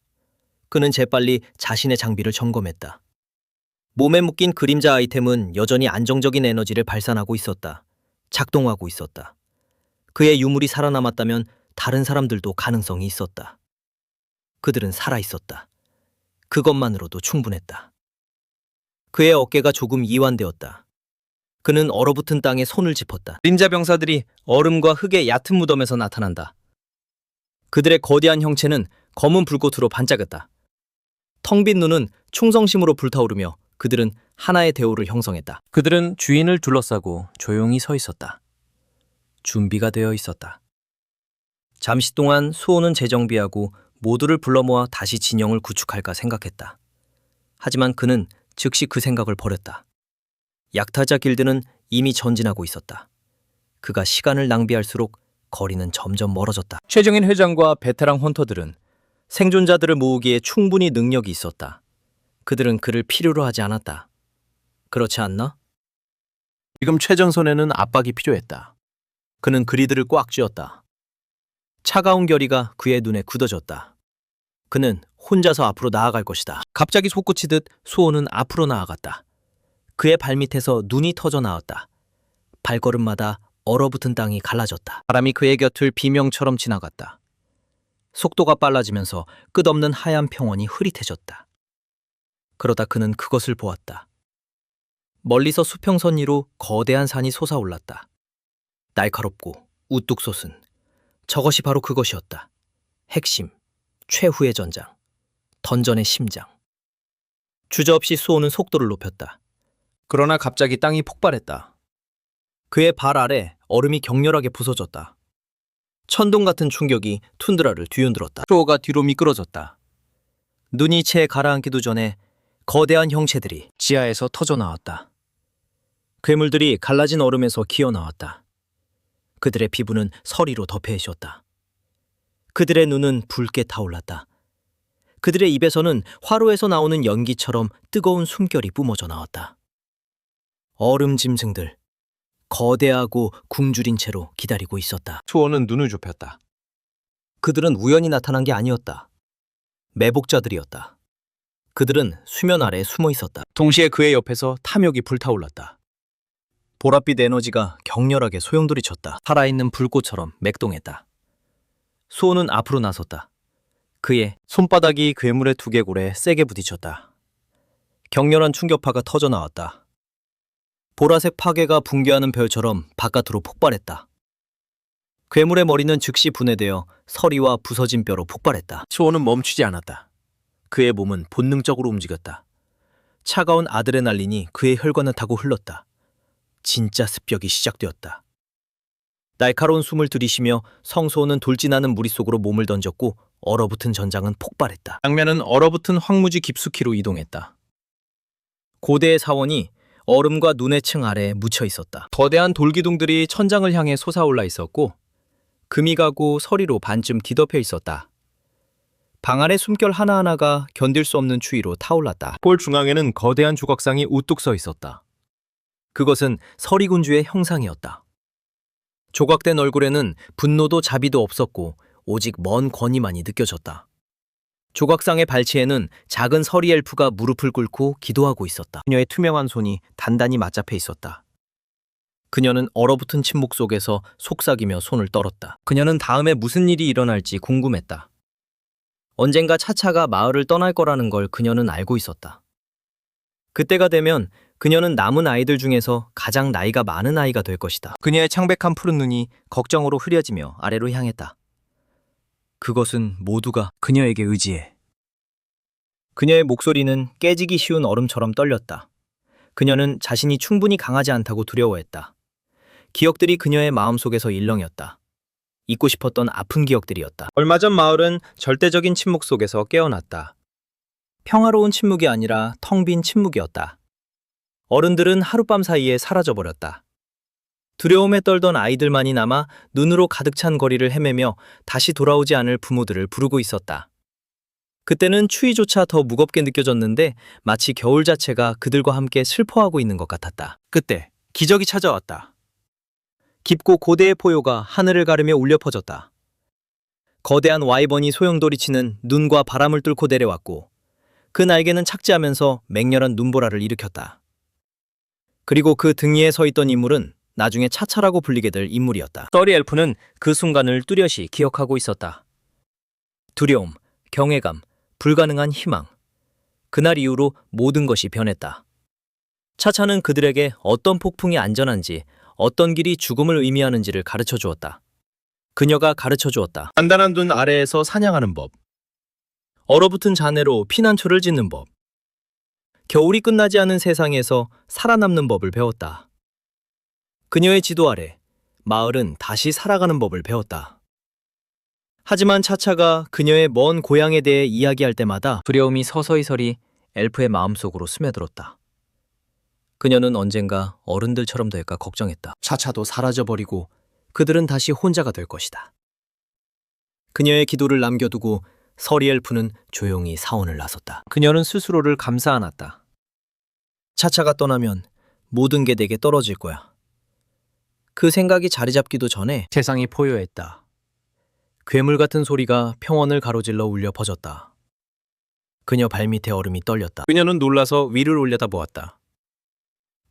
그는 재빨리 자신의 장비를 점검했다. 몸에 묶인 그림자 아이템은 여전히 안정적인 에너지를 발산하고 있었다. 작동하고 있었다. 그의 유물이 살아남았다면 다른 사람들도 가능성이 있었다. 그들은 살아있었다. 그것만으로도 충분했다. 그의 어깨가 조금 이완되었다. 그는 얼어붙은 땅에 손을 짚었다. 그림자 병사들이 얼음과 흙의 얕은 무덤에서 나타난다. 그들의 거대한 형체는 검은 불꽃으로 반짝였다. 텅 빈 눈은 충성심으로 불타오르며 그들은 하나의 대오를 형성했다. 그들은 주인을 둘러싸고 조용히 서 있었다. 준비가 되어 있었다. 잠시 동안 수호는 재정비하고 모두를 불러 모아 다시 진영을 구축할까 생각했다. 하지만 그는 즉시 그 생각을 버렸다. 약타자 길드는 이미 전진하고 있었다. 그가 시간을 낭비할수록 거리는 점점 멀어졌다. 최정인 회장과 베테랑 헌터들은 생존자들을 모으기에 충분히 능력이 있었다. 그들은 그를 필요로 하지 않았다. 그렇지 않나? 지금 최정선에는 압박이 필요했다. 그는 그리드를 꽉 쥐었다. 차가운 결의가 그의 눈에 굳어졌다. 그는 혼자서 앞으로 나아갈 것이다. 갑자기 솟구치듯 수호는 앞으로 나아갔다. 그의 발밑에서 눈이 터져 나왔다. 발걸음마다 얼어붙은 땅이 갈라졌다. 바람이 그의 곁을 비명처럼 지나갔다. 속도가 빨라지면서 끝없는 하얀 평원이 흐릿해졌다. 그러다 그는 그것을 보았다. 멀리서 수평선 위로 거대한 산이 솟아올랐다. 날카롭고 우뚝 솟은 저것이 바로 그것이었다. 핵심, 최후의 전장, 던전의 심장. 주저없이 수호는 속도를 높였다. 그러나 갑자기 땅이 폭발했다. 그의 발 아래 얼음이 격렬하게 부서졌다. 천둥 같은 충격이 툰드라를 뒤흔들었다. 수호가 뒤로 미끄러졌다. 눈이 채 가라앉기도 전에 거대한 형체들이 지하에서 터져 나왔다. 괴물들이 갈라진 얼음에서 기어 나왔다. 그들의 피부는 서리로 덮여 있었다. 그들의 눈은 붉게 타올랐다. 그들의 입에서는 화로에서 나오는 연기처럼 뜨거운 숨결이 뿜어져 나왔다. 얼음 짐승들, 거대하고 굶주린 채로 기다리고 있었다. 수호는 눈을 좁혔다. 그들은 우연히 나타난 게 아니었다. 매복자들이었다. 그들은 수면 아래 숨어 있었다. 동시에 그의 옆에서 탐욕이 불타올랐다. 보랏빛 에너지가 격렬하게 소용돌이쳤다. 살아있는 불꽃처럼 맥동했다. 수호는 앞으로 나섰다. 그의 손바닥이 괴물의 두개골에 세게 부딪혔다. 격렬한 충격파가 터져 나왔다. 보라색 파괴가 붕괴하는 별처럼 바깥으로 폭발했다. 괴물의 머리는 즉시 분해되어 서리와 부서진 뼈로 폭발했다. 수호는 멈추지 않았다. 그의 몸은 본능적으로 움직였다. 차가운 아드레날린이 그의 혈관을 타고 흘렀다. 진짜 습격이 시작되었다. 날카로운 숨을 들이쉬며 성소호는 돌진하는 무리 속으로 몸을 던졌고 얼어붙은 전장은 폭발했다. 장면은 얼어붙은 황무지 깊숙이로 이동했다. 고대의 사원이 얼음과 눈의 층 아래에 묻혀 있었다. 거대한 돌기둥들이 천장을 향해 솟아올라 있었고 금이 가고 서리로 반쯤 뒤덮여 있었다. 방 안의 숨결 하나하나가 견딜 수 없는 추위로 타올랐다. 볼 중앙에는 거대한 조각상이 우뚝 서 있었다. 그것은 서리군주의 형상이었다. 조각된 얼굴에는 분노도 자비도 없었고 오직 먼 권위만이 느껴졌다. 조각상의 발치에는 작은 서리 엘프가 무릎을 꿇고 기도하고 있었다. 그녀의 투명한 손이 단단히 맞잡혀 있었다. 그녀는 얼어붙은 침묵 속에서 속삭이며 손을 떨었다. 그녀는 다음에 무슨 일이 일어날지 궁금했다. 언젠가 차차가 마을을 떠날 거라는 걸 그녀는 알고 있었다. 그때가 되면 그녀는 남은 아이들 중에서 가장 나이가 많은 아이가 될 것이다. 그녀의 창백한 푸른 눈이 걱정으로 흐려지며 아래로 향했다. 그것은 모두가 그녀에게 의지해. 그녀의 목소리는 깨지기 쉬운 얼음처럼 떨렸다. 그녀는 자신이 충분히 강하지 않다고 두려워했다. 기억들이 그녀의 마음속에서 일렁였다. 잊고 싶었던 아픈 기억들이었다. 얼마 전 마을은 절대적인 침묵 속에서 깨어났다. 평화로운 침묵이 아니라 텅 빈 침묵이었다. 어른들은 하룻밤 사이에 사라져버렸다. 두려움에 떨던 아이들만이 남아 눈으로 가득 찬 거리를 헤매며 다시 돌아오지 않을 부모들을 부르고 있었다. 그때는 추위조차 더 무겁게 느껴졌는데 마치 겨울 자체가 그들과 함께 슬퍼하고 있는 것 같았다. 그때 기적이 찾아왔다. 깊고 고대의 포효가 하늘을 가르며 울려 퍼졌다. 거대한 와이번이 소용돌이치는 눈과 바람을 뚫고 내려왔고 그 날개는 착지하면서 맹렬한 눈보라를 일으켰다. 그리고 그 등 위에 서 있던 인물은 나중에 차차라고 불리게 될 인물이었다. 서리 엘프는 그 순간을 뚜렷이 기억하고 있었다. 두려움, 경외감, 불가능한 희망. 그날 이후로 모든 것이 변했다. 차차는 그들에게 어떤 폭풍이 안전한지, 어떤 길이 죽음을 의미하는지를 가르쳐 주었다. 그녀가 가르쳐 주었다. 단단한 눈 아래에서 사냥하는 법. 얼어붙은 잔해로 피난처를 짓는 법. 겨울이 끝나지 않은 세상에서 살아남는 법을 배웠다. 그녀의 지도 아래 마을은 다시 살아가는 법을 배웠다. 하지만 차차가 그녀의 먼 고향에 대해 이야기할 때마다 두려움이 서서히 엘프의 마음속으로 스며들었다. 그녀는 언젠가 어른들처럼 될까 걱정했다. 차차도 사라져버리고 그들은 다시 혼자가 될 것이다. 그녀의 기도를 남겨두고 서리 엘프는 조용히 사원을 나섰다. 그녀는 스스로를 감싸 안았다. 차차가 떠나면 모든 게 내게 떨어질 거야. 그 생각이 자리 잡기도 전에 세상이 포효했다. 괴물 같은 소리가 평원을 가로질러 울려 퍼졌다. 그녀 발밑에 얼음이 떨렸다. 그녀는 놀라서 위를 올려다보았다.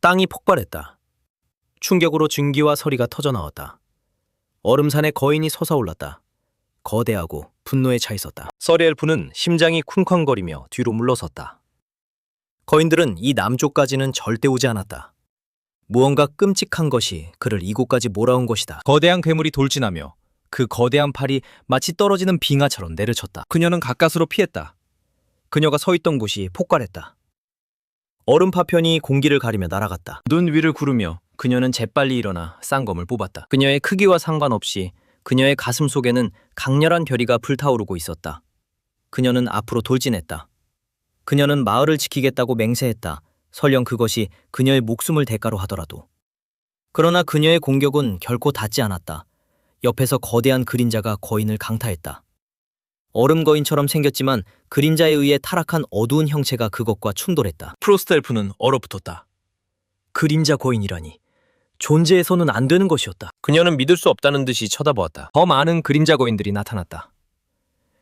땅이 폭발했다. 충격으로 증기와 서리가 터져나왔다. 얼음산에 거인이 솟아올랐다. 거대하고 분노에 차 있었다. 서리 엘프는 심장이 쿵쾅거리며 뒤로 물러섰다. 거인들은 이 남쪽까지는 절대 오지 않았다. 무언가 끔찍한 것이 그를 이곳까지 몰아온 것이다. 거대한 괴물이 돌진하며 그 거대한 팔이 마치 떨어지는 빙하처럼 내려쳤다. 그녀는 가까스로 피했다. 그녀가 서 있던 곳이 폭발했다. 얼음 파편이 공기를 가리며 날아갔다. 눈 위를 구르며 그녀는 재빨리 일어나 쌍검을 뽑았다. 그녀의 크기와 상관없이 그녀의 가슴 속에는 강렬한 결의가 불타오르고 있었다. 그녀는 앞으로 돌진했다. 그녀는 마을을 지키겠다고 맹세했다. 설령 그것이 그녀의 목숨을 대가로 하더라도. 그러나 그녀의 공격은 결코 닿지 않았다. 옆에서 거대한 그림자가 거인을 강타했다. 얼음 거인처럼 생겼지만 그림자에 의해 타락한 어두운 형체가 그것과 충돌했다. 프로스트 엘프는 얼어붙었다. 그림자 거인이라니. 존재해서는 안 되는 것이었다. 그녀는 믿을 수 없다는 듯이 쳐다보았다. 더 많은 그림자 거인들이 나타났다.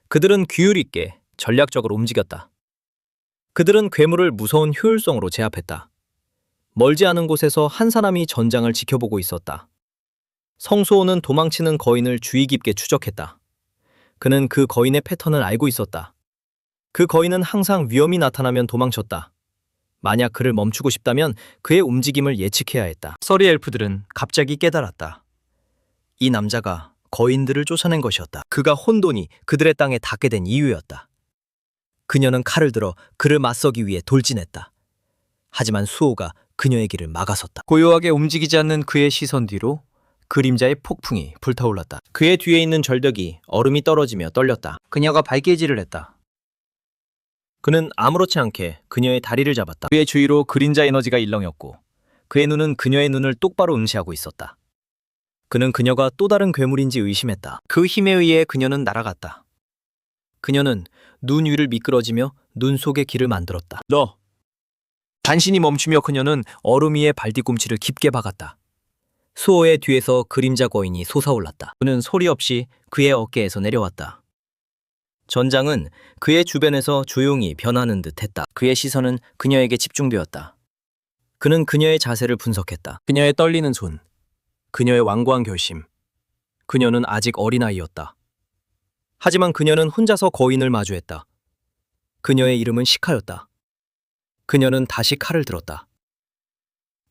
그들은 규율 있게 전략적으로 움직였다. 그들은 괴물을 무서운 효율성으로 제압했다. 멀지 않은 곳에서 한 사람이 전장을 지켜보고 있었다. 성수호는 도망치는 거인을 주의 깊게 추적했다. 그는 그 거인의 패턴을 알고 있었다. 그 거인은 항상 위험이 나타나면 도망쳤다. 만약 그를 멈추고 싶다면 그의 움직임을 예측해야 했다. 서리 엘프들은 갑자기 깨달았다. 이 남자가 거인들을 쫓아낸 것이었다. 그가 혼돈이 그들의 땅에 닿게 된 이유였다. 그녀는 칼을 들어 그를 맞서기 위해 돌진했다. 하지만 수호가 그녀의 길을 막아섰다. 고요하게 움직이지 않는 그의 시선 뒤로 그림자의 폭풍이 불타올랐다. 그의 뒤에 있는 절벽이 얼음이 떨어지며 떨렸다. 그녀가 발길질을 했다. 그는 아무렇지 않게 그녀의 다리를 잡았다. 그의 주위로 그림자 에너지가 일렁였고 그의 눈은 그녀의 눈을 똑바로 응시하고 있었다. 그는 그녀가 또 다른 괴물인지 의심했다. 그 힘에 의해 그녀는 날아갔다. 그녀는 눈 위를 미끄러지며 눈 속의 길을 만들었다. 너! 단신이 멈추며 그녀는 얼음 위에 발뒤꿈치를 깊게 박았다. 수호의 뒤에서 그림자 거인이 솟아올랐다. 그는 소리 없이 그의 어깨에서 내려왔다. 전장은 그의 주변에서 조용히 변하는 듯했다. 그의 시선은 그녀에게 집중되었다. 그는 그녀의 자세를 분석했다. 그녀의 떨리는 손, 그녀의 완고한 결심. 그녀는 아직 어린아이였다. 하지만 그녀는 혼자서 거인을 마주했다. 그녀의 이름은 시카였다. 그녀는 다시 칼을 들었다.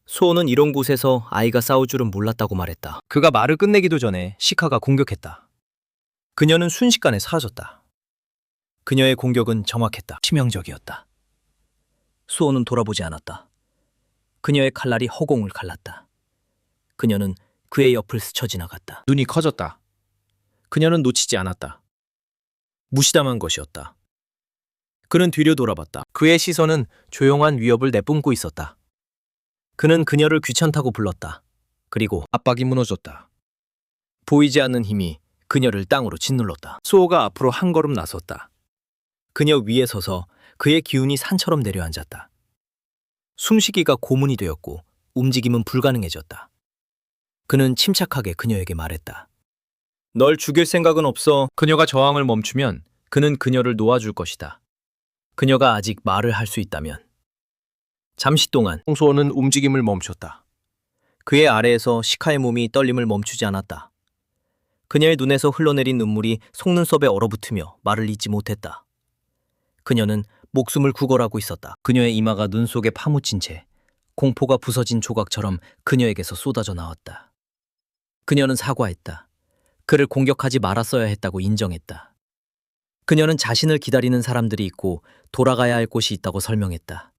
수호는 이런 곳에서 아이가 싸울 줄은 몰랐다고 말했다. 그가 말을 끝내기도 전에 시카가 공격했다. 그녀는 순식간에 사라졌다. 그녀의 공격은 정확했다. 치명적이었다. 수호는 돌아보지 않았다. 그녀의 칼날이 허공을 갈랐다. 그녀는 그의 옆을 스쳐 지나갔다. 눈이 커졌다. 그녀는 놓치지 않았다. 무시당한 것이었다. 그는 뒤로 돌아봤다. 그의 시선은 조용한 위협을 내뿜고 있었다. 그는 그녀를 귀찮다고 불렀다. 그리고 압박이 무너졌다. 보이지 않는 힘이 그녀를 땅으로 짓눌렀다. 수호가 앞으로 한 걸음 나섰다. 그녀 위에 서서 그의 기운이 산처럼 내려앉았다. 숨쉬기가 고문이 되었고 움직임은 불가능해졌다. 그는 침착하게 그녀에게 말했다. 널 죽일 생각은 없어. 그녀가 저항을 멈추면 그는 그녀를 놓아줄 것이다. 그녀가 아직 말을 할 수 있다면. 잠시 동안 홍수호는 움직임을 멈췄다. 그의 아래에서 시카의 몸이 떨림을 멈추지 않았다. 그녀의 눈에서 흘러내린 눈물이 속눈썹에 얼어붙으며 말을 잇지 못했다. 그녀는 목숨을 구걸하고 있었다. 그녀의 이마가 눈 속에 파묻힌 채 공포가 부서진 조각처럼 그녀에게서 쏟아져 나왔다. 그녀는 사과했다. 그를 공격하지 말았어야 했다고 인정했다. 그녀는 자신을 기다리는 사람들이 있고 돌아가야 할 곳이 있다고 설명했다.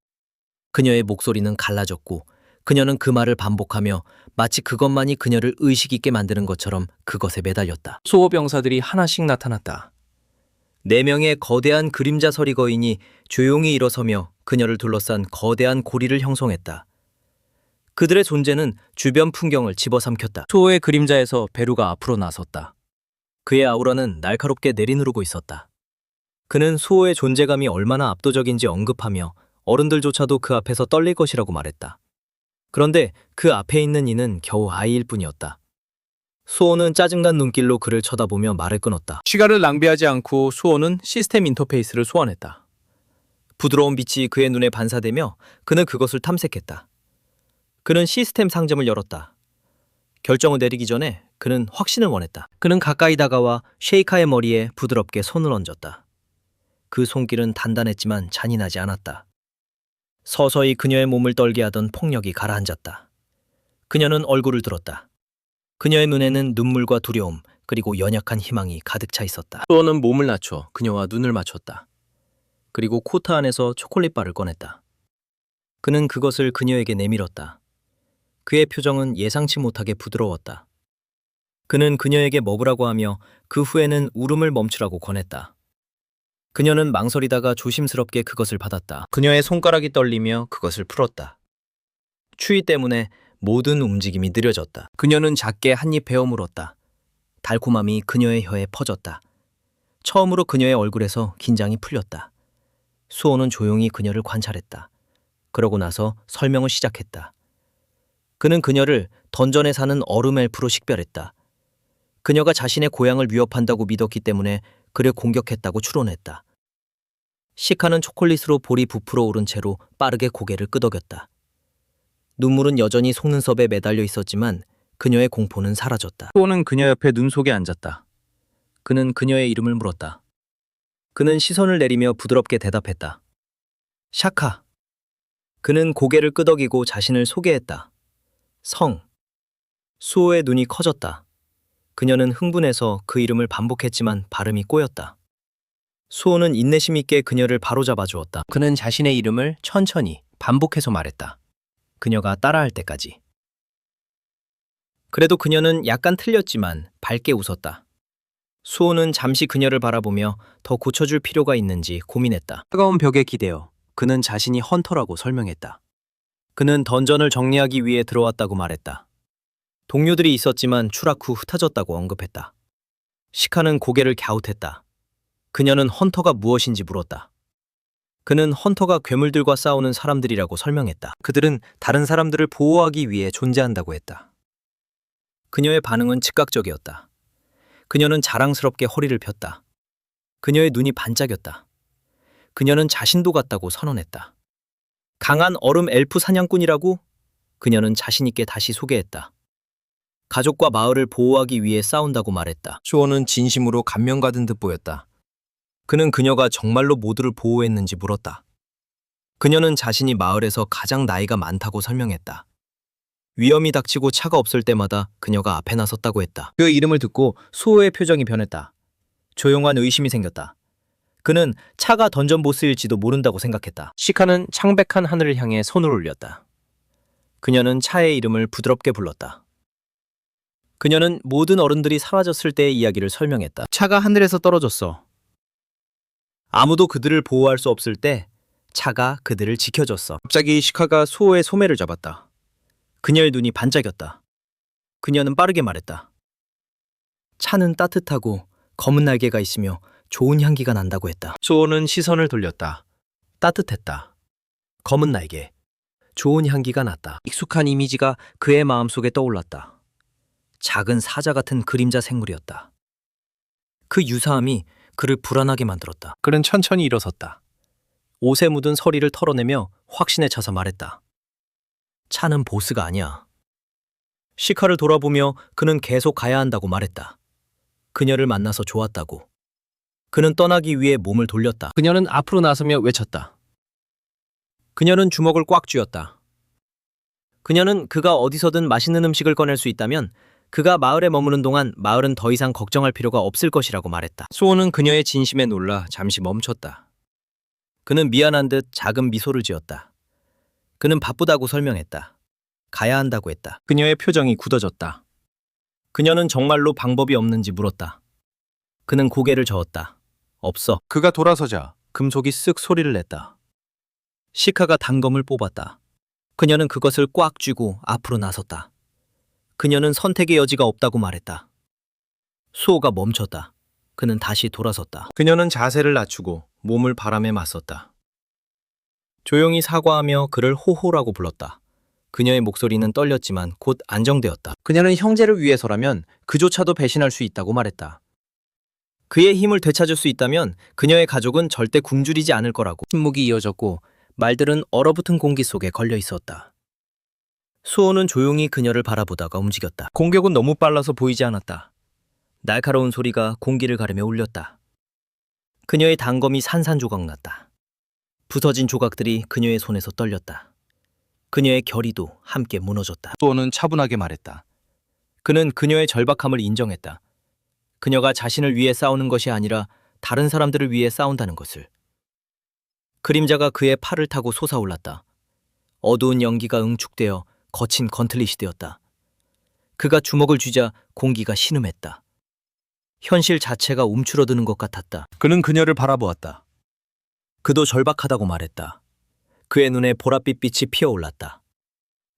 그녀의 목소리는 갈라졌고 그녀는 그 말을 반복하며 마치 그것만이 그녀를 의식 있게 만드는 것처럼 그것에 매달렸다. 수호 병사들이 하나씩 나타났다. 4명의 거대한 그림자 서리 거인이 조용히 일어서며 그녀를 둘러싼 거대한 고리를 형성했다. 그들의 존재는 주변 풍경을 집어삼켰다. 수호의 그림자에서 베루가 앞으로 나섰다. 그의 아우라는 날카롭게 내리누르고 있었다. 그는 수호의 존재감이 얼마나 압도적인지 언급하며 어른들조차도 그 앞에서 떨릴 것이라고 말했다. 그런데 그 앞에 있는 이는 겨우 아이일 뿐이었다. 수호는 짜증난 눈길로 그를 쳐다보며 말을 끊었다. 시간을 낭비하지 않고 수호는 시스템 인터페이스를 소환했다. 부드러운 빛이 그의 눈에 반사되며 그는 그것을 탐색했다. 그는 시스템 상점을 열었다. 결정을 내리기 전에 그는 확신을 원했다. 그는 가까이 다가와 쉐이카의 머리에 부드럽게 손을 얹었다. 그 손길은 단단했지만 잔인하지 않았다. 서서히 그녀의 몸을 떨게 하던 폭력이 가라앉았다. 그녀는 얼굴을 들었다. 그녀의 눈에는 눈물과 두려움 그리고 연약한 희망이 가득 차 있었다. 수호는 몸을 낮춰 그녀와 눈을 맞췄다. 그리고 코트 안에서 초콜릿바를 꺼냈다. 그는 그것을 그녀에게 내밀었다. 그의 표정은 예상치 못하게 부드러웠다. 그는 그녀에게 먹으라고 하며 그 후에는 울음을 멈추라고 권했다. 그녀는 망설이다가 조심스럽게 그것을 받았다. 그녀의 손가락이 떨리며 그것을 풀었다. 추위 때문에 모든 움직임이 느려졌다. 그녀는 작게 한 입 베어 물었다. 달콤함이 그녀의 혀에 퍼졌다. 처음으로 그녀의 얼굴에서 긴장이 풀렸다. 수호는 조용히 그녀를 관찰했다. 그러고 나서 설명을 시작했다. 그는 그녀를 던전에 사는 얼음 엘프로 식별했다. 그녀가 자신의 고향을 위협한다고 믿었기 때문에 그를 공격했다고 추론했다. 시카는 초콜릿으로 볼이 부풀어 오른 채로 빠르게 고개를 끄덕였다. 눈물은 여전히 속눈썹에 매달려 있었지만 그녀의 공포는 사라졌다. 수호는 그녀 옆에 눈 속에 앉았다. 그는 그녀의 이름을 물었다. 그는 시선을 내리며 부드럽게 대답했다. 샤카. 그는 고개를 끄덕이고 자신을 소개했다. 성. 수호의 눈이 커졌다. 그녀는 흥분해서 그 이름을 반복했지만 발음이 꼬였다. 수호는 인내심 있게 그녀를 바로잡아 주었다. 그는 자신의 이름을 천천히 반복해서 말했다. 그녀가 따라할 때까지. 그래도 그녀는 약간 틀렸지만 밝게 웃었다. 수호는 잠시 그녀를 바라보며 더 고쳐줄 필요가 있는지 고민했다. 차가운 벽에 기대어 그는 자신이 헌터라고 설명했다. 그는 던전을 정리하기 위해 들어왔다고 말했다. 동료들이 있었지만 추락 후 흩어졌다고 언급했다. 시카는 고개를 갸웃했다. 그녀는 헌터가 무엇인지 물었다. 그는 헌터가 괴물들과 싸우는 사람들이라고 설명했다. 그들은 다른 사람들을 보호하기 위해 존재한다고 했다. 그녀의 반응은 즉각적이었다. 그녀는 자랑스럽게 허리를 폈다. 그녀의 눈이 반짝였다. 그녀는 자신도 같다고 선언했다. 강한 얼음 엘프 사냥꾼이라고 그녀는 자신있게 다시 소개했다. 가족과 마을을 보호하기 위해 싸운다고 말했다. 수호는 진심으로 감명 가든 듯 보였다. 그는 그녀가 정말로 모두를 보호했는지 물었다. 그녀는 자신이 마을에서 가장 나이가 많다고 설명했다. 위험이 닥치고 차가 없을 때마다 그녀가 앞에 나섰다고 했다. 그 이름을 듣고 수호의 표정이 변했다. 조용한 의심이 생겼다. 그는 차가 던전 보스일지도 모른다고 생각했다. 시카는 창백한 하늘을 향해 손을 올렸다. 그녀는 차의 이름을 부드럽게 불렀다. 그녀는 모든 어른들이 사라졌을 때의 이야기를 설명했다. 차가 하늘에서 떨어졌어. 아무도 그들을 보호할 수 없을 때 차가 그들을 지켜줬어. 갑자기 시카가 수호의 소매를 잡았다. 그녀의 눈이 반짝였다. 그녀는 빠르게 말했다. 차는 따뜻하고 검은 날개가 있으며 좋은 향기가 난다고 했다. 수호는 시선을 돌렸다. 따뜻했다. 검은 날개, 좋은 향기가 났다. 익숙한 이미지가 그의 마음속에 떠올랐다. 작은 사자 같은 그림자 생물이었다. 그 유사함이 그를 불안하게 만들었다. 그는 천천히 일어섰다. 옷에 묻은 서리를 털어내며 확신에 차서 말했다. 차는 보스가 아니야. 시카를 돌아보며 그는 계속 가야 한다고 말했다. 그녀를 만나서 좋았다고. 그는 떠나기 위해 몸을 돌렸다. 그녀는 앞으로 나서며 외쳤다. 그녀는 주먹을 꽉 쥐었다. 그녀는 그가 어디서든 맛있는 음식을 꺼낼 수 있다면 그가 마을에 머무는 동안 마을은 더 이상 걱정할 필요가 없을 것이라고 말했다. 수호는 그녀의 진심에 놀라 잠시 멈췄다. 그는 미안한 듯 작은 미소를 지었다. 그는 바쁘다고 설명했다. 가야 한다고 했다. 그녀의 표정이 굳어졌다. 그녀는 정말로 방법이 없는지 물었다. 그는 고개를 저었다. 없어. 그가 돌아서자 금속이 쓱 소리를 냈다. 시카가 단검을 뽑았다. 그녀는 그것을 꽉 쥐고 앞으로 나섰다. 그녀는 선택의 여지가 없다고 말했다. 수호가 멈췄다. 그는 다시 돌아섰다. 그녀는 자세를 낮추고 몸을 바람에 맞섰다. 조용히 사과하며 그를 호호라고 불렀다. 그녀의 목소리는 떨렸지만 곧 안정되었다. 그녀는 형제를 위해서라면 그조차도 배신할 수 있다고 말했다. 그의 힘을 되찾을 수 있다면 그녀의 가족은 절대 굶주리지 않을 거라고. 침묵이 이어졌고 말들은 얼어붙은 공기 속에 걸려 있었다. 수호는 조용히 그녀를 바라보다가 움직였다. 공격은 너무 빨라서 보이지 않았다. 날카로운 소리가 공기를 가르며 울렸다. 그녀의 단검이 산산조각 났다. 부서진 조각들이 그녀의 손에서 떨렸다. 그녀의 결의도 함께 무너졌다. 수호는 차분하게 말했다. 그는 그녀의 절박함을 인정했다. 그녀가 자신을 위해 싸우는 것이 아니라 다른 사람들을 위해 싸운다는 것을. 그림자가 그의 팔을 타고 솟아올랐다. 어두운 연기가 응축되어 거친 건틀릿이 되었다. 그가 주먹을 쥐자 공기가 신음했다. 현실 자체가 움츠러드는 것 같았다. 그는 그녀를 바라보았다. 그도 절박하다고 말했다. 그의 눈에 보랏빛 빛이 피어올랐다.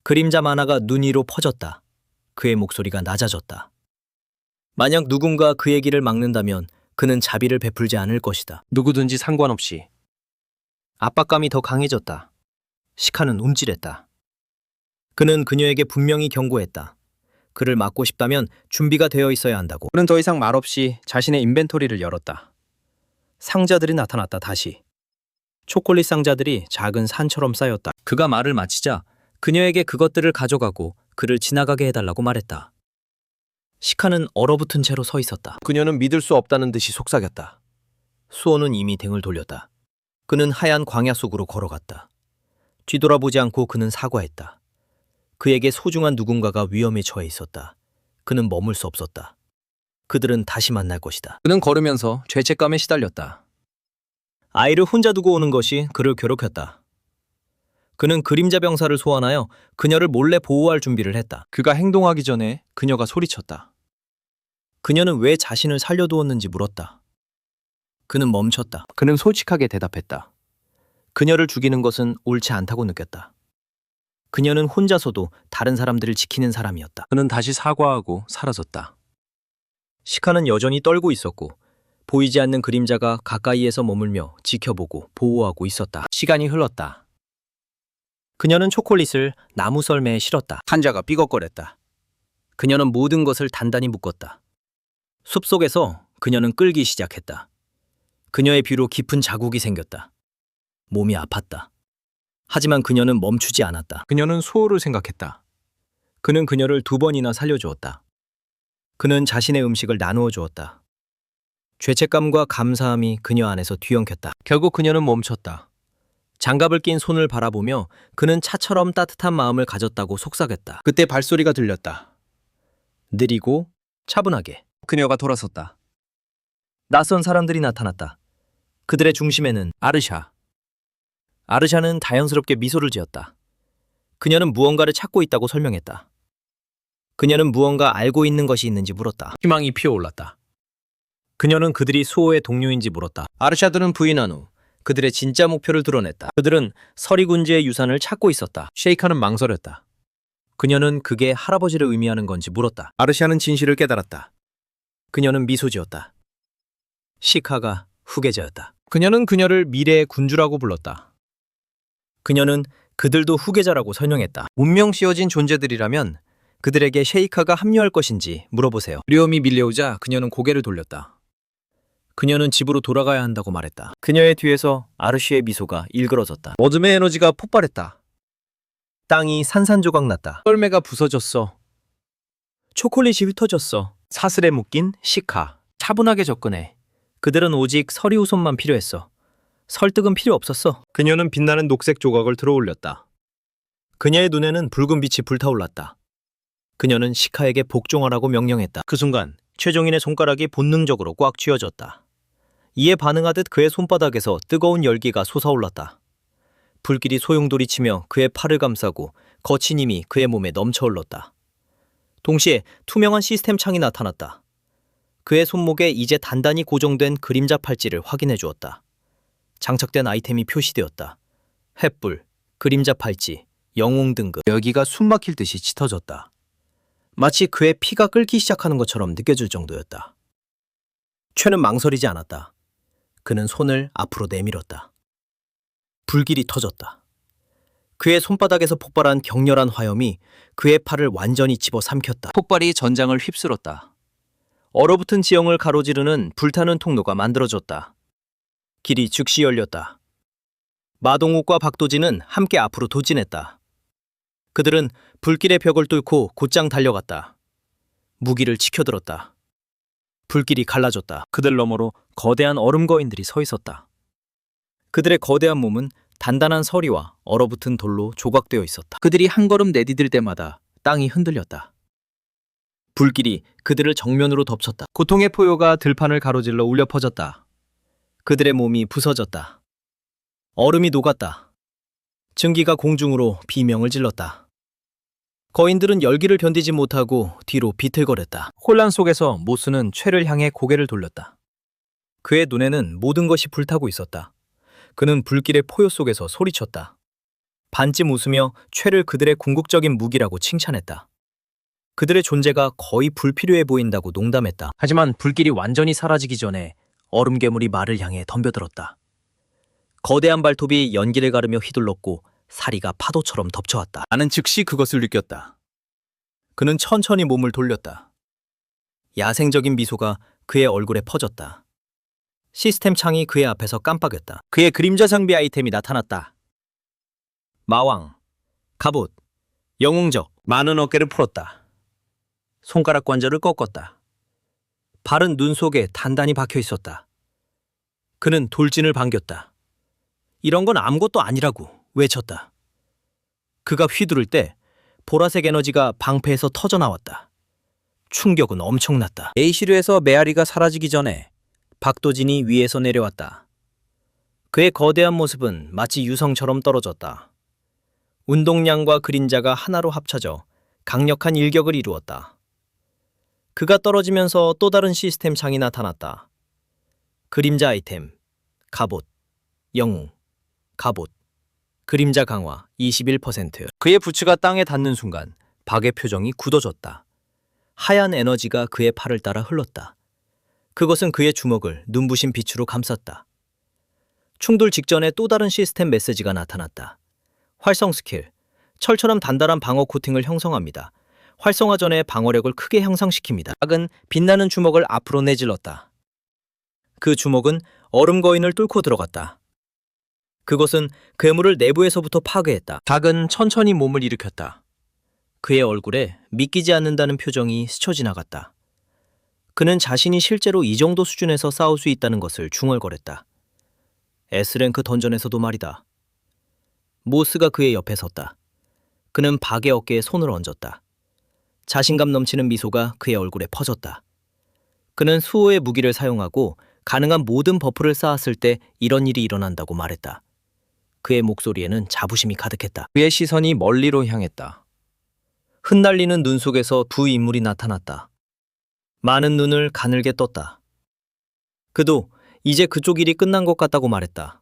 그림자 만화가 눈 위로 퍼졌다. 그의 목소리가 낮아졌다. 만약 누군가 그의 길을 막는다면 그는 자비를 베풀지 않을 것이다. 누구든지 상관없이. 압박감이 더 강해졌다. 시카는 움찔했다. 그는 그녀에게 분명히 경고했다. 그를 막고 싶다면 준비가 되어 있어야 한다고. 그는 더 이상 말없이 자신의 인벤토리를 열었다. 상자들이 나타났다. 다시. 초콜릿 상자들이 작은 산처럼 쌓였다. 그가 말을 마치자 그녀에게 그것들을 가져가고 그를 지나가게 해달라고 말했다. 시카는 얼어붙은 채로 서 있었다. 그녀는 믿을 수 없다는 듯이 속삭였다. 수호는 이미 등을 돌렸다. 그는 하얀 광야 속으로 걸어갔다. 뒤돌아보지 않고 그는 사과했다. 그에게 소중한 누군가가 위험에 처해 있었다. 그는 머물 수 없었다. 그들은 다시 만날 것이다. 그는 걸으면서 죄책감에 시달렸다. 아이를 혼자 두고 오는 것이 그를 괴롭혔다. 그는 그림자 병사를 소환하여 그녀를 몰래 보호할 준비를 했다. 그가 행동하기 전에 그녀가 소리쳤다. 그녀는 왜 자신을 살려두었는지 물었다. 그는 멈췄다. 그는 솔직하게 대답했다. 그녀를 죽이는 것은 옳지 않다고 느꼈다. 그녀는 혼자서도 다른 사람들을 지키는 사람이었다. 그는 다시 사과하고 사라졌다. 시카는 여전히 떨고 있었고 보이지 않는 그림자가 가까이에서 머물며 지켜보고 보호하고 있었다. 시간이 흘렀다. 그녀는 초콜릿을 나무 썰매에 실었다. 한자가 삐걱거렸다. 그녀는 모든 것을 단단히 묶었다. 숲속에서 그녀는 끌기 시작했다. 그녀의 뒤로 깊은 자국이 생겼다. 몸이 아팠다. 하지만 그녀는 멈추지 않았다. 그녀는 수호를 생각했다. 그는 그녀를 2번이나 살려주었다. 그는 자신의 음식을 나누어 주었다. 죄책감과 감사함이 그녀 안에서 뒤엉켰다. 결국 그녀는 멈췄다. 장갑을 낀 손을 바라보며 그는 차처럼 따뜻한 마음을 가졌다고 속삭였다. 그때 발소리가 들렸다. 느리고 차분하게. 그녀가 돌아섰다. 낯선 사람들이 나타났다. 그들의 중심에는 아르샤. 아르샤는 자연스럽게 미소를 지었다. 그녀는 무언가를 찾고 있다고 설명했다. 그녀는 무언가 알고 있는 것이 있는지 물었다. 희망이 피어올랐다. 그녀는 그들이 수호의 동료인지 물었다. 아르샤들은 부인한 후 그들의 진짜 목표를 드러냈다. 그들은 서리군주의 유산을 찾고 있었다. 셰이카는 망설였다. 그녀는 그게 할아버지를 의미하는 건지 물었다. 아르샤는 진실을 깨달았다. 그녀는 미소 지었다. 시카가 후계자였다. 그녀는 그녀를 미래의 군주라고 불렀다. 그녀는 그들도 후계자라고 설명했다. 운명 씌워진 존재들이라면 그들에게 셰이카가 합류할 것인지 물어보세요. 두려움이 밀려오자 그녀는 고개를 돌렸다. 그녀는 집으로 돌아가야 한다고 말했다. 그녀의 뒤에서 아르쉬의 미소가 일그러졌다. 어둠의 에너지가 폭발했다. 땅이 산산조각 났다. 썰매가 부서졌어. 초콜릿이 흩어졌어. 사슬에 묶인 시카. 차분하게 접근해. 그들은 오직 서리우손만 필요했어. 설득은 필요 없었어. 그녀는 빛나는 녹색 조각을 들어올렸다. 그녀의 눈에는 붉은 빛이 불타올랐다. 그녀는 시카에게 복종하라고 명령했다. 그 순간 최종인의 손가락이 본능적으로 꽉 쥐어졌다. 이에 반응하듯 그의 손바닥에서 뜨거운 열기가 솟아올랐다. 불길이 소용돌이치며 그의 팔을 감싸고 거친 힘이 그의 몸에 넘쳐흘렀다. 동시에 투명한 시스템 창이 나타났다. 그의 손목에 이제 단단히 고정된 그림자 팔찌를 확인해 주었다. 장착된 아이템이 표시되었다. 횃불, 그림자 팔찌, 영웅 등급. 열기가 숨막힐 듯이 짙어졌다. 마치 그의 피가 끓기 시작하는 것처럼 느껴질 정도였다. 최는 망설이지 않았다. 그는 손을 앞으로 내밀었다. 불길이 터졌다. 그의 손바닥에서 폭발한 격렬한 화염이 그의 팔을 완전히 집어삼켰다. 폭발이 전장을 휩쓸었다. 얼어붙은 지형을 가로지르는 불타는 통로가 만들어졌다. 길이 즉시 열렸다. 마동욱과 박도진은 함께 앞으로 도진했다. 그들은 불길의 벽을 뚫고 곧장 달려갔다. 무기를 치켜들었다. 불길이 갈라졌다. 그들 너머로 거대한 얼음 거인들이 서 있었다. 그들의 거대한 몸은 단단한 서리와 얼어붙은 돌로 조각되어 있었다. 그들이 한 걸음 내디딜 때마다 땅이 흔들렸다. 불길이 그들을 정면으로 덮쳤다. 고통의 포효가 들판을 가로질러 울려 퍼졌다. 그들의 몸이 부서졌다. 얼음이 녹았다. 증기가 공중으로 비명을 질렀다. 거인들은 열기를 견디지 못하고 뒤로 비틀거렸다. 혼란 속에서 모스는 최를 향해 고개를 돌렸다. 그의 눈에는 모든 것이 불타고 있었다. 그는 불길의 포효 속에서 소리쳤다. 반쯤 웃으며 최를 그들의 궁극적인 무기라고 칭찬했다. 그들의 존재가 거의 불필요해 보인다고 농담했다. 하지만 불길이 완전히 사라지기 전에 얼음 괴물이 말을 향해 덤벼들었다. 거대한 발톱이 연기를 가르며 휘둘렀고 사리가 파도처럼 덮쳐왔다. 나는 즉시 그것을 느꼈다. 그는 천천히 몸을 돌렸다. 야생적인 미소가 그의 얼굴에 퍼졌다. 시스템 창이 그의 앞에서 깜빡였다. 그의 그림자 장비 아이템이 나타났다. 마왕, 갑옷, 영웅적. 많은 어깨를 풀었다. 손가락 관절을 꺾었다. 발은 눈 속에 단단히 박혀 있었다. 그는 돌진을 반겼다. 이런 건 아무것도 아니라고 외쳤다. 그가 휘두를 때 보라색 에너지가 방패에서 터져나왔다. 충격은 엄청났다. 에이시르에서 메아리가 사라지기 전에 박도진이 위에서 내려왔다. 그의 거대한 모습은 마치 유성처럼 떨어졌다. 운동량과 그림자가 하나로 합쳐져 강력한 일격을 이루었다. 그가 떨어지면서 또 다른 시스템 창이 나타났다. 그림자 아이템, 갑옷, 영웅, 갑옷, 그림자 강화 21%. 그의 부츠가 땅에 닿는 순간 박의 표정이 굳어졌다. 하얀 에너지가 그의 팔을 따라 흘렀다. 그것은 그의 주먹을 눈부신 빛으로 감쌌다. 충돌 직전에 또 다른 시스템 메시지가 나타났다. 활성 스킬, 철처럼 단단한 방어 코팅을 형성합니다. 활성화 전에 방어력을 크게 향상시킵니다. 박은 빛나는 주먹을 앞으로 내질렀다. 그 주먹은 얼음 거인을 뚫고 들어갔다. 그것은 괴물을 내부에서부터 파괴했다. 박은 천천히 몸을 일으켰다. 그의 얼굴에 믿기지 않는다는 표정이 스쳐 지나갔다. 그는 자신이 실제로 이 정도 수준에서 싸울 수 있다는 것을 중얼거렸다. S랭크 던전에서도 말이다. 모스가 그의 옆에 섰다. 그는 박의 어깨에 손을 얹었다. 자신감 넘치는 미소가 그의 얼굴에 퍼졌다. 그는 수호의 무기를 사용하고 가능한 모든 버프를 쌓았을 때 이런 일이 일어난다고 말했다. 그의 목소리에는 자부심이 가득했다. 그의 시선이 멀리로 향했다. 흩날리는 눈 속에서 두 인물이 나타났다. 많은 눈을 가늘게 떴다. 그도 이제 그쪽 일이 끝난 것 같다고 말했다.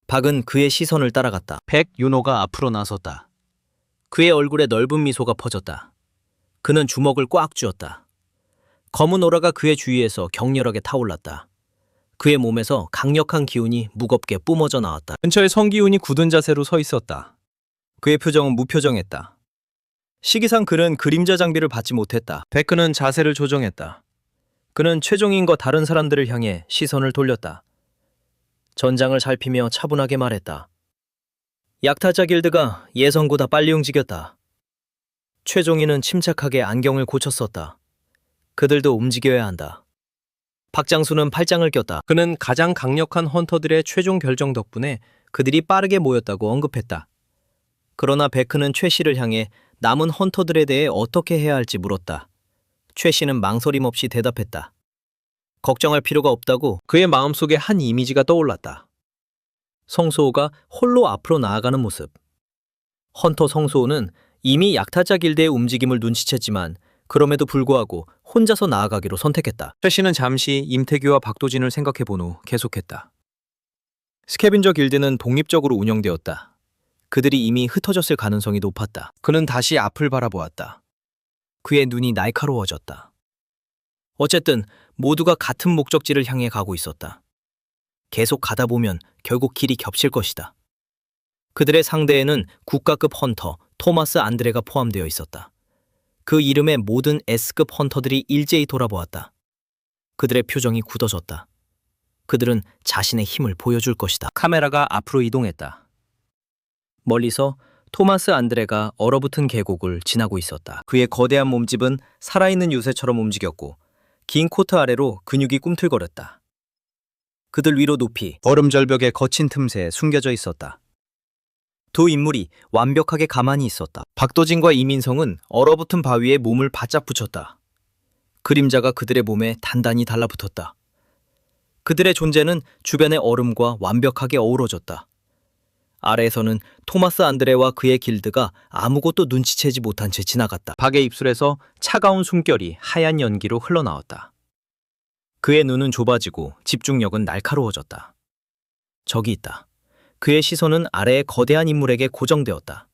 박은 그의 시선을 따라갔다. 백윤호가 앞으로 나섰다. 그의 얼굴에 넓은 미소가 퍼졌다. 그는 주먹을 꽉 쥐었다. 검은 오라가 그의 주위에서 격렬하게 타올랐다. 그의 몸에서 강력한 기운이 무겁게 뿜어져 나왔다. 근처에 성기훈이 굳은 자세로 서 있었다. 그의 표정은 무표정했다. 시기상 그는 그림자 장비를 받지 못했다. 베크는 자세를 조정했다. 그는 최종인과 다른 사람들을 향해 시선을 돌렸다. 전장을 살피며 차분하게 말했다. 약타자 길드가 예상보다 빨리 움직였다. 최종인은 침착하게 안경을 고쳤었다. 그들도 움직여야 한다. 박장수는 팔짱을 꼈다. 그는 가장 강력한 헌터들의 최종 결정 덕분에 그들이 빠르게 모였다고 언급했다. 그러나 베크는 최 씨를 향해 남은 헌터들에 대해 어떻게 해야 할지 물었다. 최 씨는 망설임 없이 대답했다. 걱정할 필요가 없다고. 그의 마음속에 한 이미지가 떠올랐다. 성소호가 홀로 앞으로 나아가는 모습. 헌터 성소호는 이미 약타자 길드의 움직임을 눈치챘지만 그럼에도 불구하고 혼자서 나아가기로 선택했다. 최 씨는 잠시 임태규와 박도진을 생각해본 후 계속했다. 스캐빈저 길드는 독립적으로 운영되었다. 그들이 이미 흩어졌을 가능성이 높았다. 그는 다시 앞을 바라보았다. 그의 눈이 날카로워졌다. 어쨌든 모두가 같은 목적지를 향해 가고 있었다. 계속 가다 보면 결국 길이 겹칠 것이다. 그들의 상대에는 국가급 헌터 토마스 안드레가 포함되어 있었다. 그 이름의 모든 S급 헌터들이 일제히 돌아보았다. 그들의 표정이 굳어졌다. 그들은 자신의 힘을 보여줄 것이다. 카메라가 앞으로 이동했다. 멀리서 토마스 안드레가 얼어붙은 계곡을 지나고 있었다. 그의 거대한 몸집은 살아있는 요새처럼 움직였고 긴 코트 아래로 근육이 꿈틀거렸다. 그들 위로 높이 얼음 절벽의 거친 틈새에 숨겨져 있었다. 두 인물이 완벽하게 가만히 있었다. 박도진과 이민성은 얼어붙은 바위에 몸을 바짝 붙였다. 그림자가 그들의 몸에 단단히 달라붙었다. 그들의 존재는 주변의 얼음과 완벽하게 어우러졌다. 아래에서는 토마스 안드레와 그의 길드가 아무것도 눈치채지 못한 채 지나갔다. 박의 입술에서 차가운 숨결이 하얀 연기로 흘러나왔다. 그의 눈은 좁아지고 집중력은 날카로워졌다. 저기 있다. 그의 시선은 아래의 거대한 인물에게 고정되었다.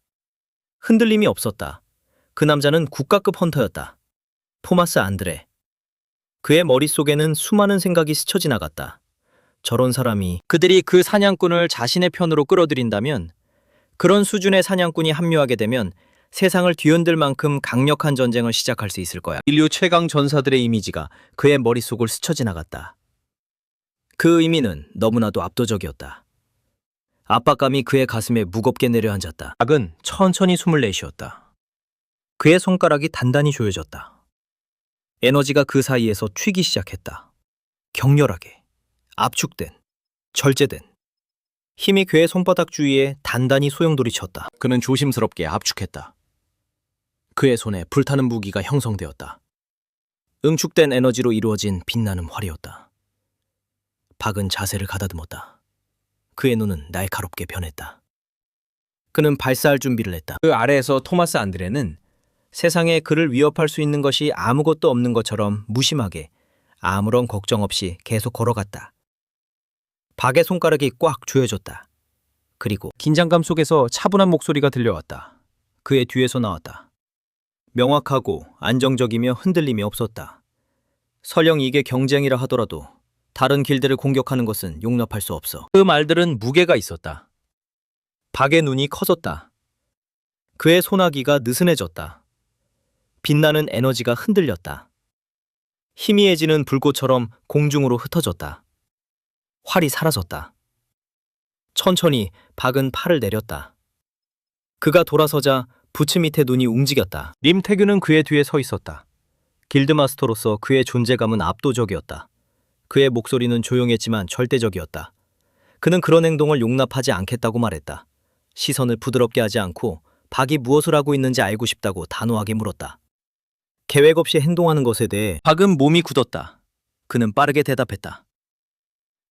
흔들림이 없었다. 그 남자는 국가급 헌터였다. 토마스 안드레. 그의 머릿속에는 수많은 생각이 스쳐 지나갔다. 저런 사람이 그들이 그 사냥꾼을 자신의 편으로 끌어들인다면 그런 수준의 사냥꾼이 합류하게 되면 세상을 뒤흔들 만큼 강력한 전쟁을 시작할 수 있을 거야. 인류 최강 전사들의 이미지가 그의 머릿속을 스쳐 지나갔다. 그 의미는 너무나도 압도적이었다. 압박감이 그의 가슴에 무겁게 내려앉았다. 박은 천천히 숨을 내쉬었다. 그의 손가락이 단단히 조여졌다. 에너지가 그 사이에서 튀기 시작했다. 격렬하게, 압축된, 절제된. 힘이 그의 손바닥 주위에 단단히 소용돌이쳤다. 그는 조심스럽게 압축했다. 그의 손에 불타는 무기가 형성되었다. 응축된 에너지로 이루어진 빛나는 활이었다. 박은 자세를 가다듬었다. 그의 눈은 날카롭게 변했다. 그는 발사할 준비를 했다. 그 아래에서 토마스 안드레는 세상에 그를 위협할 수 있는 것이 아무것도 없는 것처럼 무심하게 아무런 걱정 없이 계속 걸어갔다. 박의 손가락이 꽉 조여졌다. 그리고 긴장감 속에서 차분한 목소리가 들려왔다. 그의 뒤에서 나왔다. 명확하고 안정적이며 흔들림이 없었다. 설령 이게 경쟁이라 하더라도 다른 길드를 공격하는 것은 용납할 수 없어. 그 말들은 무게가 있었다. 박의 눈이 커졌다. 그의 소나기가 느슨해졌다. 빛나는 에너지가 흔들렸다. 희미해지는 불꽃처럼 공중으로 흩어졌다. 활이 사라졌다. 천천히 박은 팔을 내렸다. 그가 돌아서자 부츠 밑에 눈이 움직였다. 림태규는 그의 뒤에 서 있었다. 길드마스터로서 그의 존재감은 압도적이었다. 그의 목소리는 조용했지만 절대적이었다. 그는 그런 행동을 용납하지 않겠다고 말했다. 시선을 부드럽게 하지 않고 박이 무엇을 하고 있는지 알고 싶다고 단호하게 물었다. 계획 없이 행동하는 것에 대해 박은 몸이 굳었다. 그는 빠르게 대답했다.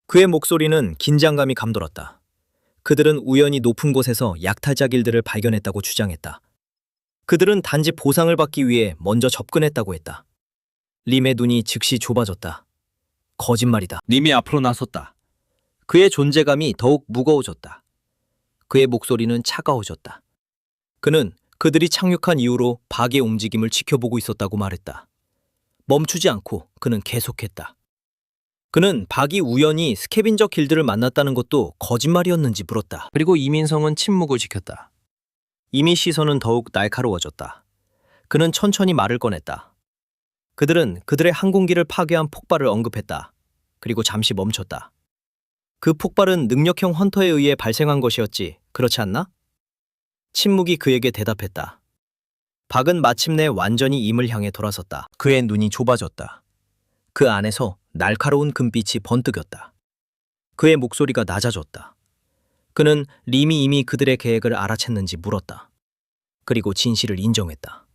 그의 목소리는 긴장감이 감돌았다. 그들은 우연히 높은 곳에서 약탈자 길드를 발견했다고 주장했다. 그들은 단지 보상을 받기 위해 먼저 접근했다고 했다. 림의 눈이 즉시 좁아졌다. 거짓말이다. 림이 앞으로 나섰다. 그의 존재감이 더욱 무거워졌다. 그의 목소리는 차가워졌다. 그는 그들이 착륙한 이후로 박의 움직임을 지켜보고 있었다고 말했다. 멈추지 않고 그는 계속했다. 그는 박이 우연히 스캐빈저 길드를 만났다는 것도 거짓말이었는지 물었다. 그리고 이민성은 침묵을 지켰다. 이미 시선은 더욱 날카로워졌다. 그는 천천히 말을 꺼냈다. 그들은 그들의 항공기를 파괴한 폭발을 언급했다. 그리고 잠시 멈췄다. 그 폭발은 능력형 헌터에 의해 발생한 것이었지, 그렇지 않나? 침묵이 그에게 대답했다. 박은 마침내 완전히 임을 향해 돌아섰다. 그의 눈이 좁아졌다. 그 안에서 날카로운 금빛이 번뜩였다. 그의 목소리가 낮아졌다. 그는 림이 이미 그들의 계획을 알아챘는지 물었다. 그리고 진실을 인정했다.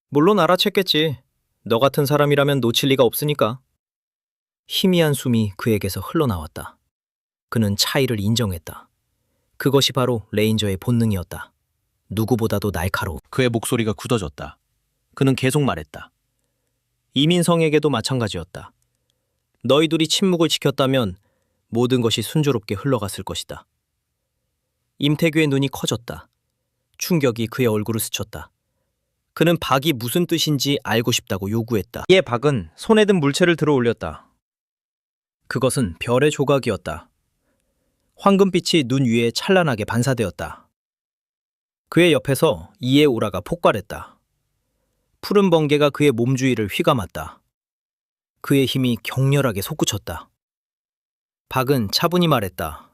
물론 알아챘겠지. 너 같은 사람이라면 놓칠 리가 없으니까. 희미한 숨이 그에게서 흘러나왔다. 그는 차이를 인정했다. 그것이 바로 레인저의 본능이었다. 누구보다도 날카로워. 그의 목소리가 굳어졌다. 그는 계속 말했다. 이민성에게도 마찬가지였다. 너희들이 침묵을 지켰다면 모든 것이 순조롭게 흘러갔을 것이다. 임태규의 눈이 커졌다. 충격이 그의 얼굴을 스쳤다. 그는 박이 무슨 뜻인지 알고 싶다고 요구했다. 이에 박은 손에 든 물체를 들어 올렸다. 그것은 별의 조각이었다. 황금빛이 눈 위에 찬란하게 반사되었다. 그의 옆에서 이의 오라가 폭발했다. 푸른 번개가 그의 몸 주위를 휘감았다. 그의 힘이 격렬하게 솟구쳤다. 박은 차분히 말했다.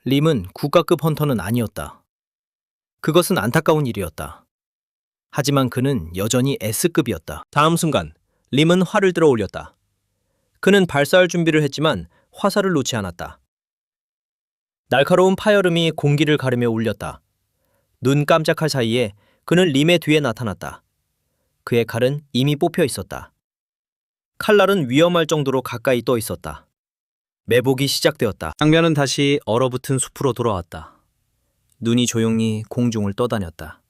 림은 국가급 헌터는 아니었다. 그것은 안타까운 일이었다. 하지만 그는 여전히 S급이었다. 다음 순간 림은 활을 들어 올렸다. 그는 발사할 준비를 했지만 화살을 놓지 않았다. 날카로운 파열음이 공기를 가르며 울렸다. 눈 깜짝할 사이에 그는 림의 뒤에 나타났다. 그의 칼은 이미 뽑혀 있었다. 칼날은 위험할 정도로 가까이 떠 있었다. 매복이 시작되었다. 장면은 다시 얼어붙은 숲으로 돌아왔다. 눈이 조용히 공중을 떠다녔다.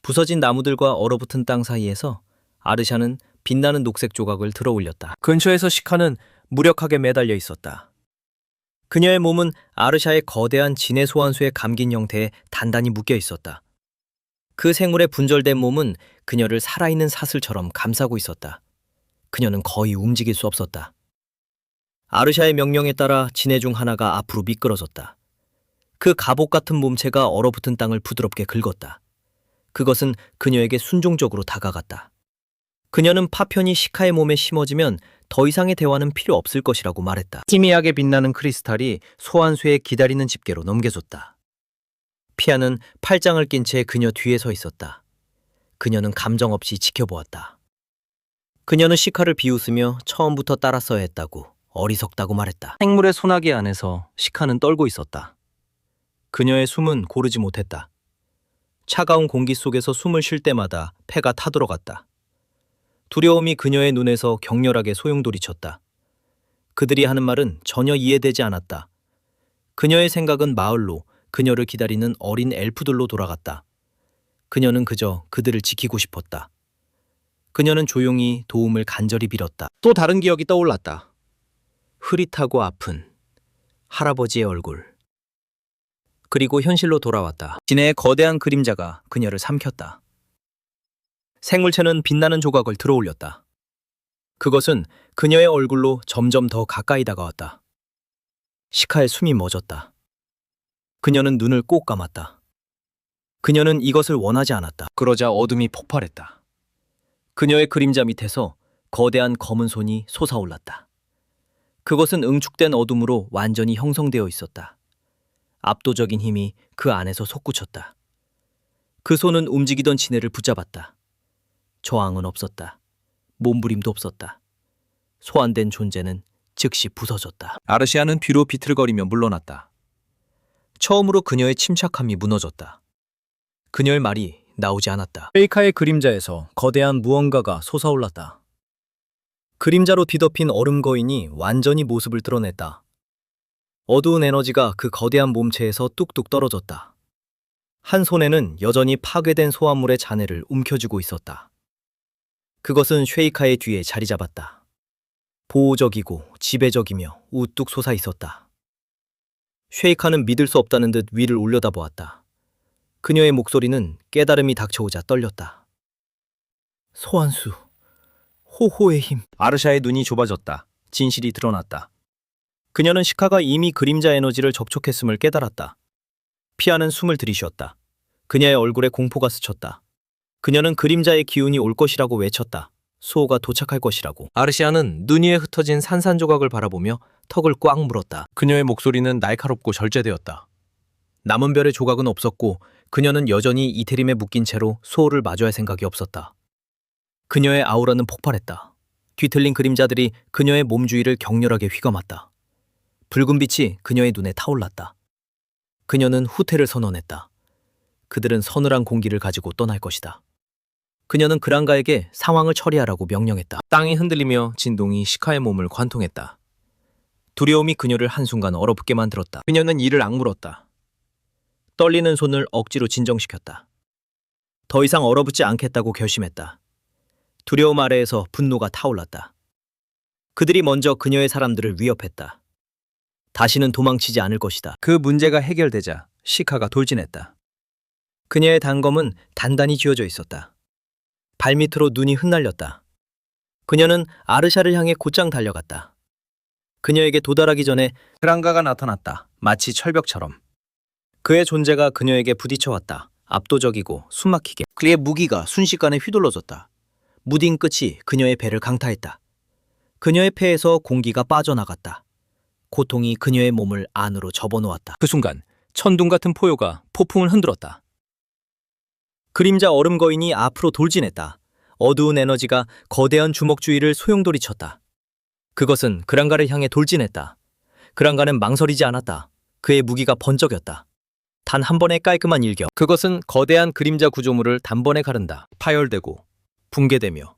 부서진 나무들과 얼어붙은 땅 사이에서 아르샤는 빛나는 녹색 조각을 들어 올렸다. 근처에서 시카는 무력하게 매달려 있었다. 그녀의 몸은 아르샤의 거대한 진해 소환수에 감긴 형태에 단단히 묶여 있었다. 그 생물의 분절된 몸은 그녀를 살아있는 사슬처럼 감싸고 있었다. 그녀는 거의 움직일 수 없었다. 아르샤의 명령에 따라 진해 중 하나가 앞으로 미끄러졌다. 그 갑옷 같은 몸체가 얼어붙은 땅을 부드럽게 긁었다. 그것은 그녀에게 순종적으로 다가갔다. 그녀는 파편이 시카의 몸에 심어지면 더 이상의 대화는 필요 없을 것이라고 말했다. 희미하게 빛나는 크리스탈이 소환수의 기다리는 집게로 넘겨줬다. 피아는 팔짱을 낀 채 그녀 뒤에 서 있었다. 그녀는 감정 없이 지켜보았다. 그녀는 시카를 비웃으며 처음부터 따랐어야 했다고, 어리석다고 말했다. 생물의 소나기 안에서 시카는 떨고 있었다. 그녀의 숨은 고르지 못했다. 차가운 공기 속에서 숨을 쉴 때마다 폐가 타들어갔다. 두려움이 그녀의 눈에서 격렬하게 소용돌이쳤다. 그들이 하는 말은 전혀 이해되지 않았다. 그녀의 생각은 마을로, 그녀를 기다리는 어린 엘프들로 돌아갔다. 그녀는 그저 그들을 지키고 싶었다. 그녀는 조용히 도움을 간절히 빌었다. 또 다른 기억이 떠올랐다. 흐릿하고 아픈 할아버지의 얼굴. 그리고 현실로 돌아왔다. 진해의 거대한 그림자가 그녀를 삼켰다. 생물체는 빛나는 조각을 들어 올렸다. 그것은 그녀의 얼굴로 점점 더 가까이 다가왔다. 시카의 숨이 멎었다. 그녀는 눈을 꼭 감았다. 그녀는 이것을 원하지 않았다. 그러자 어둠이 폭발했다. 그녀의 그림자 밑에서 거대한 검은 손이 솟아올랐다. 그것은 응축된 어둠으로 완전히 형성되어 있었다. 압도적인 힘이 그 안에서 솟구쳤다. 그 손은 움직이던 지네를 붙잡았다. 저항은 없었다. 몸부림도 없었다. 소환된 존재는 즉시 부서졌다. 아르시아는 뒤로 비틀거리며 물러났다. 처음으로 그녀의 침착함이 무너졌다. 그녀의 말이 나오지 않았다. 쉐이카의 그림자에서 거대한 무언가가 솟아올랐다. 그림자로 뒤덮인 얼음 거인이 완전히 모습을 드러냈다. 어두운 에너지가 그 거대한 몸체에서 뚝뚝 떨어졌다. 한 손에는 여전히 파괴된 소환물의 잔해를 움켜쥐고 있었다. 그것은 쉐이카의 뒤에 자리 잡았다. 보호적이고 지배적이며 우뚝 솟아 있었다. 쉐이카는 믿을 수 없다는 듯 위를 올려다보았다. 그녀의 목소리는 깨달음이 닥쳐오자 떨렸다. 소환수, 호호의 힘. 아르샤의 눈이 좁아졌다. 진실이 드러났다. 그녀는 시카가 이미 그림자 에너지를 접촉했음을 깨달았다. 피아는 숨을 들이쉬었다. 그녀의 얼굴에 공포가 스쳤다. 그녀는 그림자의 기운이 올 것이라고 외쳤다. 수호가 도착할 것이라고. 아르시아는 눈 위에 흩어진 산산조각을 바라보며 턱을 꽉 물었다. 그녀의 목소리는 날카롭고 절제되었다. 남은 별의 조각은 없었고 그녀는 여전히 이태림에 묶인 채로 수호를 마주할 생각이 없었다. 그녀의 아우라는 폭발했다. 뒤틀린 그림자들이 그녀의 몸 주위를 격렬하게 휘감았다. 붉은 빛이 그녀의 눈에 타올랐다. 그녀는 후퇴를 선언했다. 그들은 서늘한 공기를 가지고 떠날 것이다. 그녀는 그랑가에게 상황을 처리하라고 명령했다. 땅이 흔들리며 진동이 시카의 몸을 관통했다. 두려움이 그녀를 한순간 얼어붙게 만들었다. 그녀는 이를 악물었다. 떨리는 손을 억지로 진정시켰다. 더 이상 얼어붙지 않겠다고 결심했다. 두려움 아래에서 분노가 타올랐다. 그들이 먼저 그녀의 사람들을 위협했다. 다시는 도망치지 않을 것이다. 그 문제가 해결되자 시카가 돌진했다. 그녀의 단검은 단단히 쥐어져 있었다. 발밑으로 눈이 흩날렸다. 그녀는 아르샤를 향해 곧장 달려갔다. 그녀에게 도달하기 전에 그랑가가 나타났다. 마치 철벽처럼. 그의 존재가 그녀에게 부딪혀왔다. 압도적이고 숨막히게. 그의 무기가 순식간에 휘둘러졌다. 무딘 끝이 그녀의 배를 강타했다. 그녀의 폐에서 공기가 빠져나갔다. 고통이 그녀의 몸을 안으로 접어놓았다. 그 순간 천둥 같은 포효가 폭풍을 흔들었다. 그림자 얼음 거인이 앞으로 돌진했다. 어두운 에너지가 거대한 주먹 주위를 소용돌이쳤다. 그것은 그랑가를 향해 돌진했다. 그랑가는 망설이지 않았다. 그의 무기가 번쩍였다. 단 한 번의 깔끔한 일격. 그것은 거대한 그림자 구조물을 단번에 가른다. 파열되고 붕괴되며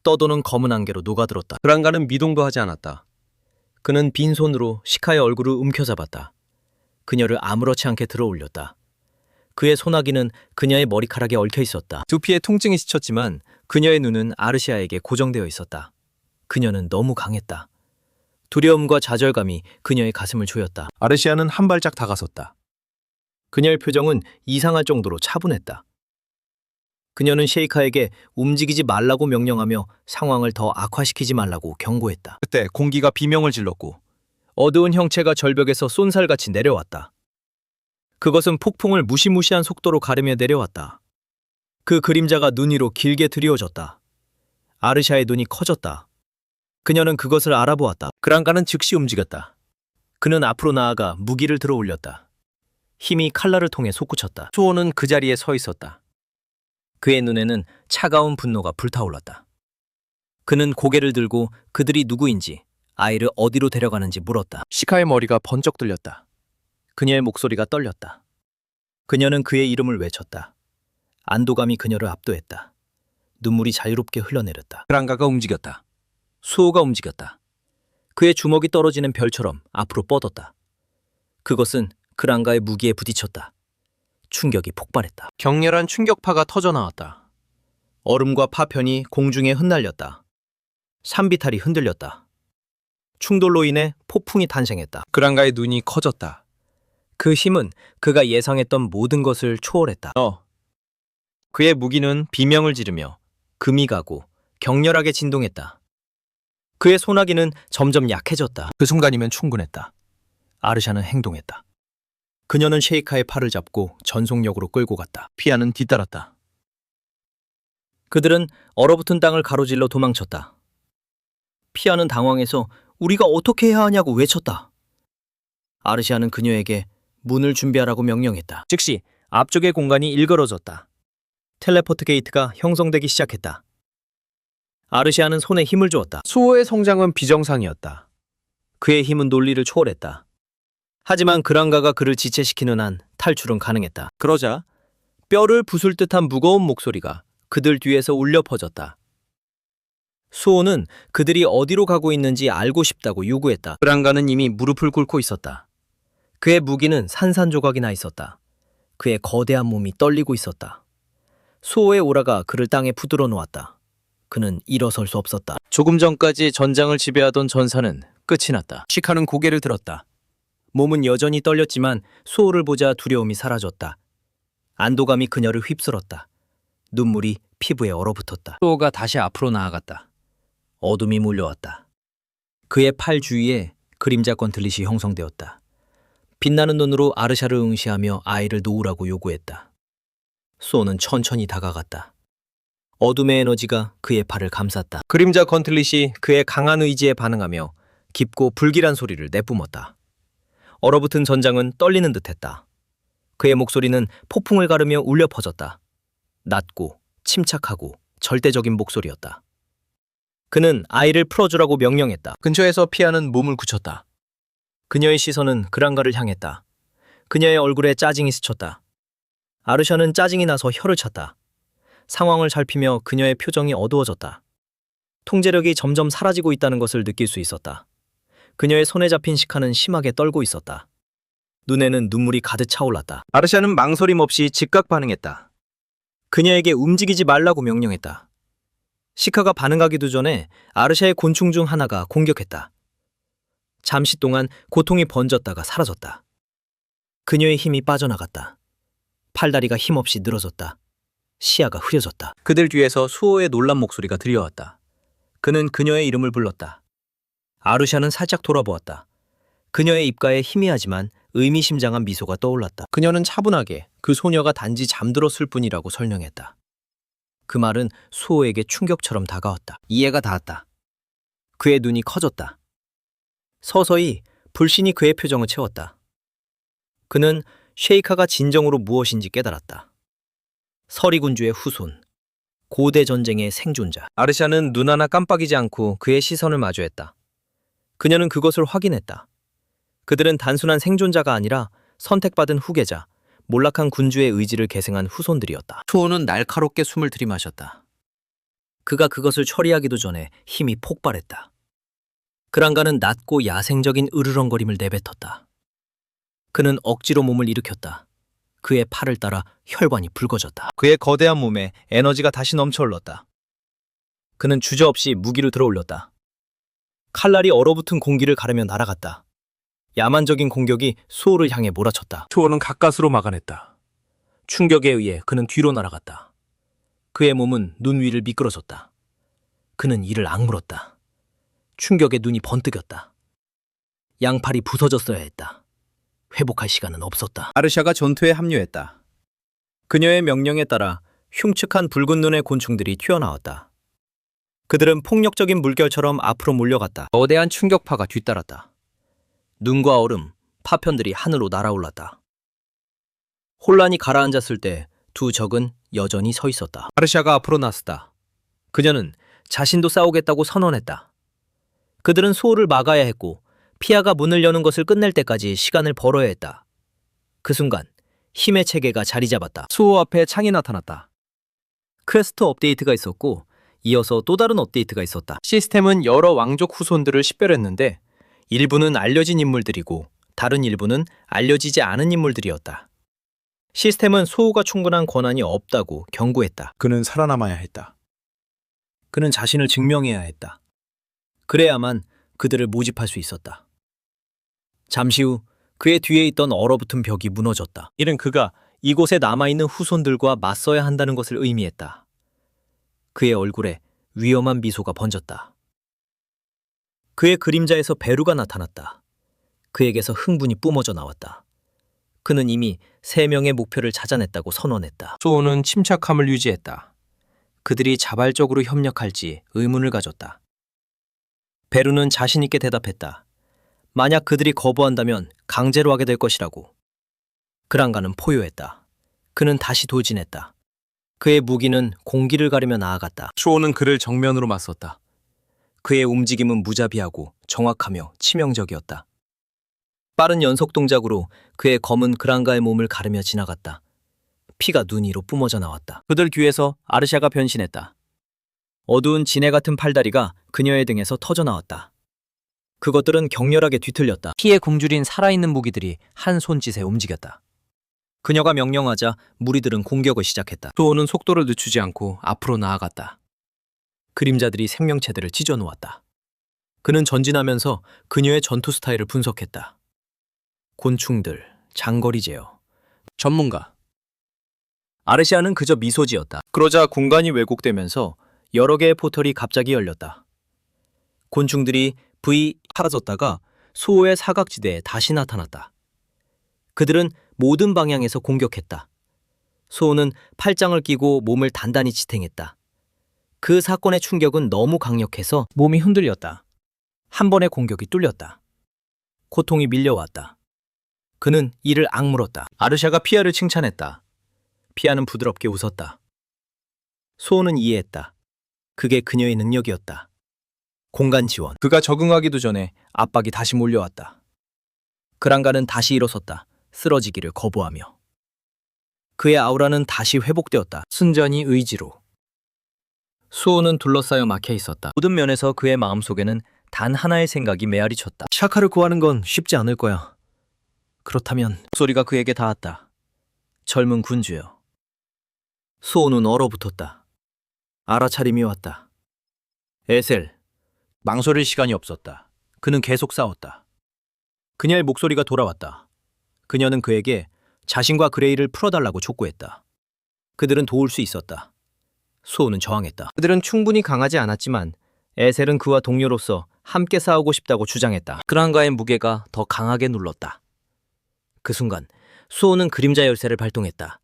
떠도는 검은 안개로 녹아들었다. 그랑가는 미동도 하지 않았다. 그는 빈손으로 시카의 얼굴을 움켜잡았다. 그녀를 아무렇지 않게 들어올렸다. 그의 소나기는 그녀의 머리카락에 얽혀 있었다. 두피에 통증이 스쳤지만 그녀의 눈은 아르시아에게 고정되어 있었다. 그녀는 너무 강했다. 두려움과 좌절감이 그녀의 가슴을 조였다. 아르시아는 한 발짝 다가섰다. 그녀의 표정은 이상할 정도로 차분했다. 그녀는 셰이카에게 움직이지 말라고 명령하며 상황을 더 악화시키지 말라고 경고했다. 그때 공기가 비명을 질렀고 어두운 형체가 절벽에서 쏜살같이 내려왔다. 그것은 폭풍을 무시무시한 속도로 가르며 내려왔다. 그 그림자가 눈 위로 길게 드리워졌다. 아르샤의 눈이 커졌다. 그녀는 그것을 알아보았다. 그랑가는 즉시 움직였다. 그는 앞으로 나아가 무기를 들어 올렸다. 힘이 칼날을 통해 솟구쳤다. 수호는 그 자리에 서 있었다. 그의 눈에는 차가운 분노가 불타올랐다. 그는 고개를 들고 그들이 누구인지, 아이를 어디로 데려가는지 물었다. 시카의 머리가 번쩍 들렸다. 그녀의 목소리가 떨렸다. 그녀는 그의 이름을 외쳤다. 안도감이 그녀를 압도했다. 눈물이 자유롭게 흘러내렸다. 그랑가가 움직였다. 수호가 움직였다. 그의 주먹이 떨어지는 별처럼 앞으로 뻗었다. 그것은 그랑가의 무기에 부딪혔다. 충격이 폭발했다. 격렬한 충격파가 터져나왔다. 얼음과 파편이 공중에 흩날렸다. 산비탈이 흔들렸다. 충돌로 인해 폭풍이 탄생했다. 그랑가의 눈이 커졌다. 그 힘은 그가 예상했던 모든 것을 초월했다. 그의 무기는 비명을 지르며 금이 가고 격렬하게 진동했다. 그의 소나기는 점점 약해졌다. 그 순간이면 충분했다. 아르샤는 행동했다. 그녀는 셰이카의 팔을 잡고 전속력으로 끌고 갔다. 피아는 뒤따랐다. 그들은 얼어붙은 땅을 가로질러 도망쳤다. 피아는 당황해서 우리가 어떻게 해야 하냐고 외쳤다. 아르시아는 그녀에게 문을 준비하라고 명령했다. 즉시 앞쪽의 공간이 일그러졌다. 텔레포트 게이트가 형성되기 시작했다. 아르시아는 손에 힘을 주었다. 수호의 성장은 비정상이었다. 그의 힘은 논리를 초월했다. 하지만 그랑가가 그를 지체시키는 한 탈출은 가능했다. 그러자 뼈를 부술 듯한 무거운 목소리가 그들 뒤에서 울려 퍼졌다. 수호는 그들이 어디로 가고 있는지 알고 싶다고 요구했다. 그랑가는 이미 무릎을 꿇고 있었다. 그의 무기는 산산조각이 나 있었다. 그의 거대한 몸이 떨리고 있었다. 수호의 오라가 그를 땅에 부드러 놓았다. 그는 일어설 수 없었다. 조금 전까지 전장을 지배하던 전사는 끝이 났다. 시카는 고개를 들었다. 몸은 여전히 떨렸지만 수호를 보자 두려움이 사라졌다. 안도감이 그녀를 휩쓸었다. 눈물이 피부에 얼어붙었다. 수호가 다시 앞으로 나아갔다. 어둠이 몰려왔다. 그의 팔 주위에 그림자 건틀릿이 형성되었다. 빛나는 눈으로 아르샤를 응시하며 아이를 놓으라고 요구했다. 수호는 천천히 다가갔다. 어둠의 에너지가 그의 팔을 감쌌다. 그림자 건틀릿이 그의 강한 의지에 반응하며 깊고 불길한 소리를 내뿜었다. 얼어붙은 전장은 떨리는 듯했다. 그의 목소리는 폭풍을 가르며 울려 퍼졌다. 낮고 침착하고 절대적인 목소리였다. 그는 아이를 풀어주라고 명령했다. 근처에서 피아는 몸을 굳혔다. 그녀의 시선은 그랑가를 향했다. 그녀의 얼굴에 짜증이 스쳤다. 아르샤는 짜증이 나서 혀를 찼다. 상황을 살피며 그녀의 표정이 어두워졌다. 통제력이 점점 사라지고 있다는 것을 느낄 수 있었다. 그녀의 손에 잡힌 시카는 심하게 떨고 있었다. 눈에는 눈물이 가득 차올랐다. 아르샤는 망설임 없이 즉각 반응했다. 그녀에게 움직이지 말라고 명령했다. 시카가 반응하기도 전에 아르샤의 곤충 중 하나가 공격했다. 잠시 동안 고통이 번졌다가 사라졌다. 그녀의 힘이 빠져나갔다. 팔다리가 힘없이 늘어졌다. 시야가 흐려졌다. 그들 뒤에서 수호의 놀란 목소리가 들려왔다. 그는 그녀의 이름을 불렀다. 아르샤는 살짝 돌아보았다. 그녀의 입가에 희미하지만 의미심장한 미소가 떠올랐다. 그녀는 차분하게 그 소녀가 단지 잠들었을 뿐이라고 설명했다. 그 말은 수호에게 충격처럼 다가왔다. 이해가 닿았다. 그의 눈이 커졌다. 서서히 불신이 그의 표정을 채웠다. 그는 쉐이카가 진정으로 무엇인지 깨달았다. 서리군주의 후손, 고대 전쟁의 생존자. 아르샤는 눈 하나 깜빡이지 않고 그의 시선을 마주했다. 그녀는 그것을 확인했다. 그들은 단순한 생존자가 아니라 선택받은 후계자, 몰락한 군주의 의지를 계승한 후손들이었다. 수호는 날카롭게 숨을 들이마셨다. 그가 그것을 처리하기도 전에 힘이 폭발했다. 그랑가는 낮고 야생적인 으르렁거림을 내뱉었다. 그는 억지로 몸을 일으켰다. 그의 팔을 따라 혈관이 붉어졌다. 그의 거대한 몸에 에너지가 다시 넘쳐 흘렀다. 그는 주저없이 무기를 들어올렸다. 칼날이 얼어붙은 공기를 가르며 날아갔다. 야만적인 공격이 수호를 향해 몰아쳤다. 수호는 가까스로 막아냈다. 충격에 의해 그는 뒤로 날아갔다. 그의 몸은 눈 위를 미끄러졌다. 그는 이를 악물었다. 충격에 눈이 번뜩였다. 양팔이 부서졌어야 했다. 회복할 시간은 없었다. 아르샤가 전투에 합류했다. 그녀의 명령에 따라 흉측한 붉은 눈의 곤충들이 튀어나왔다. 그들은 폭력적인 물결처럼 앞으로 몰려갔다. 거대한 충격파가 뒤따랐다. 눈과 얼음, 파편들이 하늘로 날아올랐다. 혼란이 가라앉았을 때 두 적은 여전히 서 있었다. 아르샤가 앞으로 나섰다. 그녀는 자신도 싸우겠다고 선언했다. 그들은 수호를 막아야 했고 피아가 문을 여는 것을 끝낼 때까지 시간을 벌어야 했다. 그 순간 힘의 체계가 자리 잡았다. 수호 앞에 창이 나타났다. 퀘스트 업데이트가 있었고 이어서 또 다른 업데이트가 있었다. 시스템은 여러 왕족 후손들을 식별했는데 일부는 알려진 인물들이고 다른 일부는 알려지지 않은 인물들이었다. 시스템은 수호가 충분한 권한이 없다고 경고했다. 그는 살아남아야 했다. 그는 자신을 증명해야 했다. 그래야만 그들을 모집할 수 있었다. 잠시 후 그의 뒤에 있던 얼어붙은 벽이 무너졌다. 이는 그가 이곳에 남아있는 후손들과 맞서야 한다는 것을 의미했다. 그의 얼굴에 위험한 미소가 번졌다. 그의 그림자에서 베루가 나타났다. 그에게서 흥분이 뿜어져 나왔다. 그는 이미 3명의 목표를 찾아냈다고 선언했다. 수호는 침착함을 유지했다. 그들이 자발적으로 협력할지 의문을 가졌다. 베루는 자신 있게 대답했다. 만약 그들이 거부한다면 강제로 하게 될 것이라고. 그랑가는 포효했다. 그는 다시 돌진했다. 그의 무기는 공기를 가르며 나아갔다. 수호는 그를 정면으로 맞섰다. 그의 움직임은 무자비하고 정확하며 치명적이었다. 빠른 연속 동작으로 그의 검은 그랑가의 몸을 가르며 지나갔다. 피가 눈 위로 뿜어져 나왔다. 그들 귀에서 아르샤가 변신했다. 어두운 지네 같은 팔다리가 그녀의 등에서 터져 나왔다. 그것들은 격렬하게 뒤틀렸다. 피에 굶주린 살아있는 무기들이 한 손짓에 움직였다. 그녀가 명령하자 무리들은 공격을 시작했다. 수호는 속도를 늦추지 않고 앞으로 나아갔다. 그림자들이 생명체들을 찢어 놓았다. 그는 전진하면서 그녀의 전투 스타일을 분석했다. 곤충들, 장거리 제어. 전문가. 아르시아는 그저 미소 지었다. 그러자 공간이 왜곡되면서 여러 개의 포털이 갑자기 열렸다. 곤충들이 사라졌다가 수호의 사각지대에 다시 나타났다. 그들은 모든 방향에서 공격했다. 수호는 팔짱을 끼고 몸을 단단히 지탱했다. 그 사건의 충격은 너무 강력해서 몸이 흔들렸다. 한 번의 공격이 뚫렸다. 고통이 밀려왔다. 그는 이를 악물었다. 아르샤가 피아를 칭찬했다. 피아는 부드럽게 웃었다. 수호는 이해했다. 그게 그녀의 능력이었다. 공간 지원. 그가 적응하기도 전에 압박이 다시 몰려왔다. 그랑가는 다시 일어섰다. 쓰러지기를 거부하며. 그의 아우라는 다시 회복되었다. 순전히 의지로. 수호는 둘러싸여 막혀 있었다. 모든 면에서 그의 마음속에는 단 하나의 생각이 메아리쳤다. 샤카를 구하는 건 쉽지 않을 거야. 그렇다면 소리가 그에게 닿았다. 젊은 군주여. 수호는 얼어붙었다. 알아차림이 왔다. 에셀. 망설일 시간이 없었다. 그는 계속 싸웠다. 그녀의 목소리가 돌아왔다. 그녀는 그에게 자신과 그레이를 풀어달라고 촉구했다. 그들은 도울 수 있었다. 수호는 저항했다. 그들은 충분히 강하지 않았지만 에셀은 그와 동료로서 함께 싸우고 싶다고 주장했다. 그랑가의 무게가 더 강하게 눌렀다. 그 순간 수호는 그림자 열쇠를 발동했다.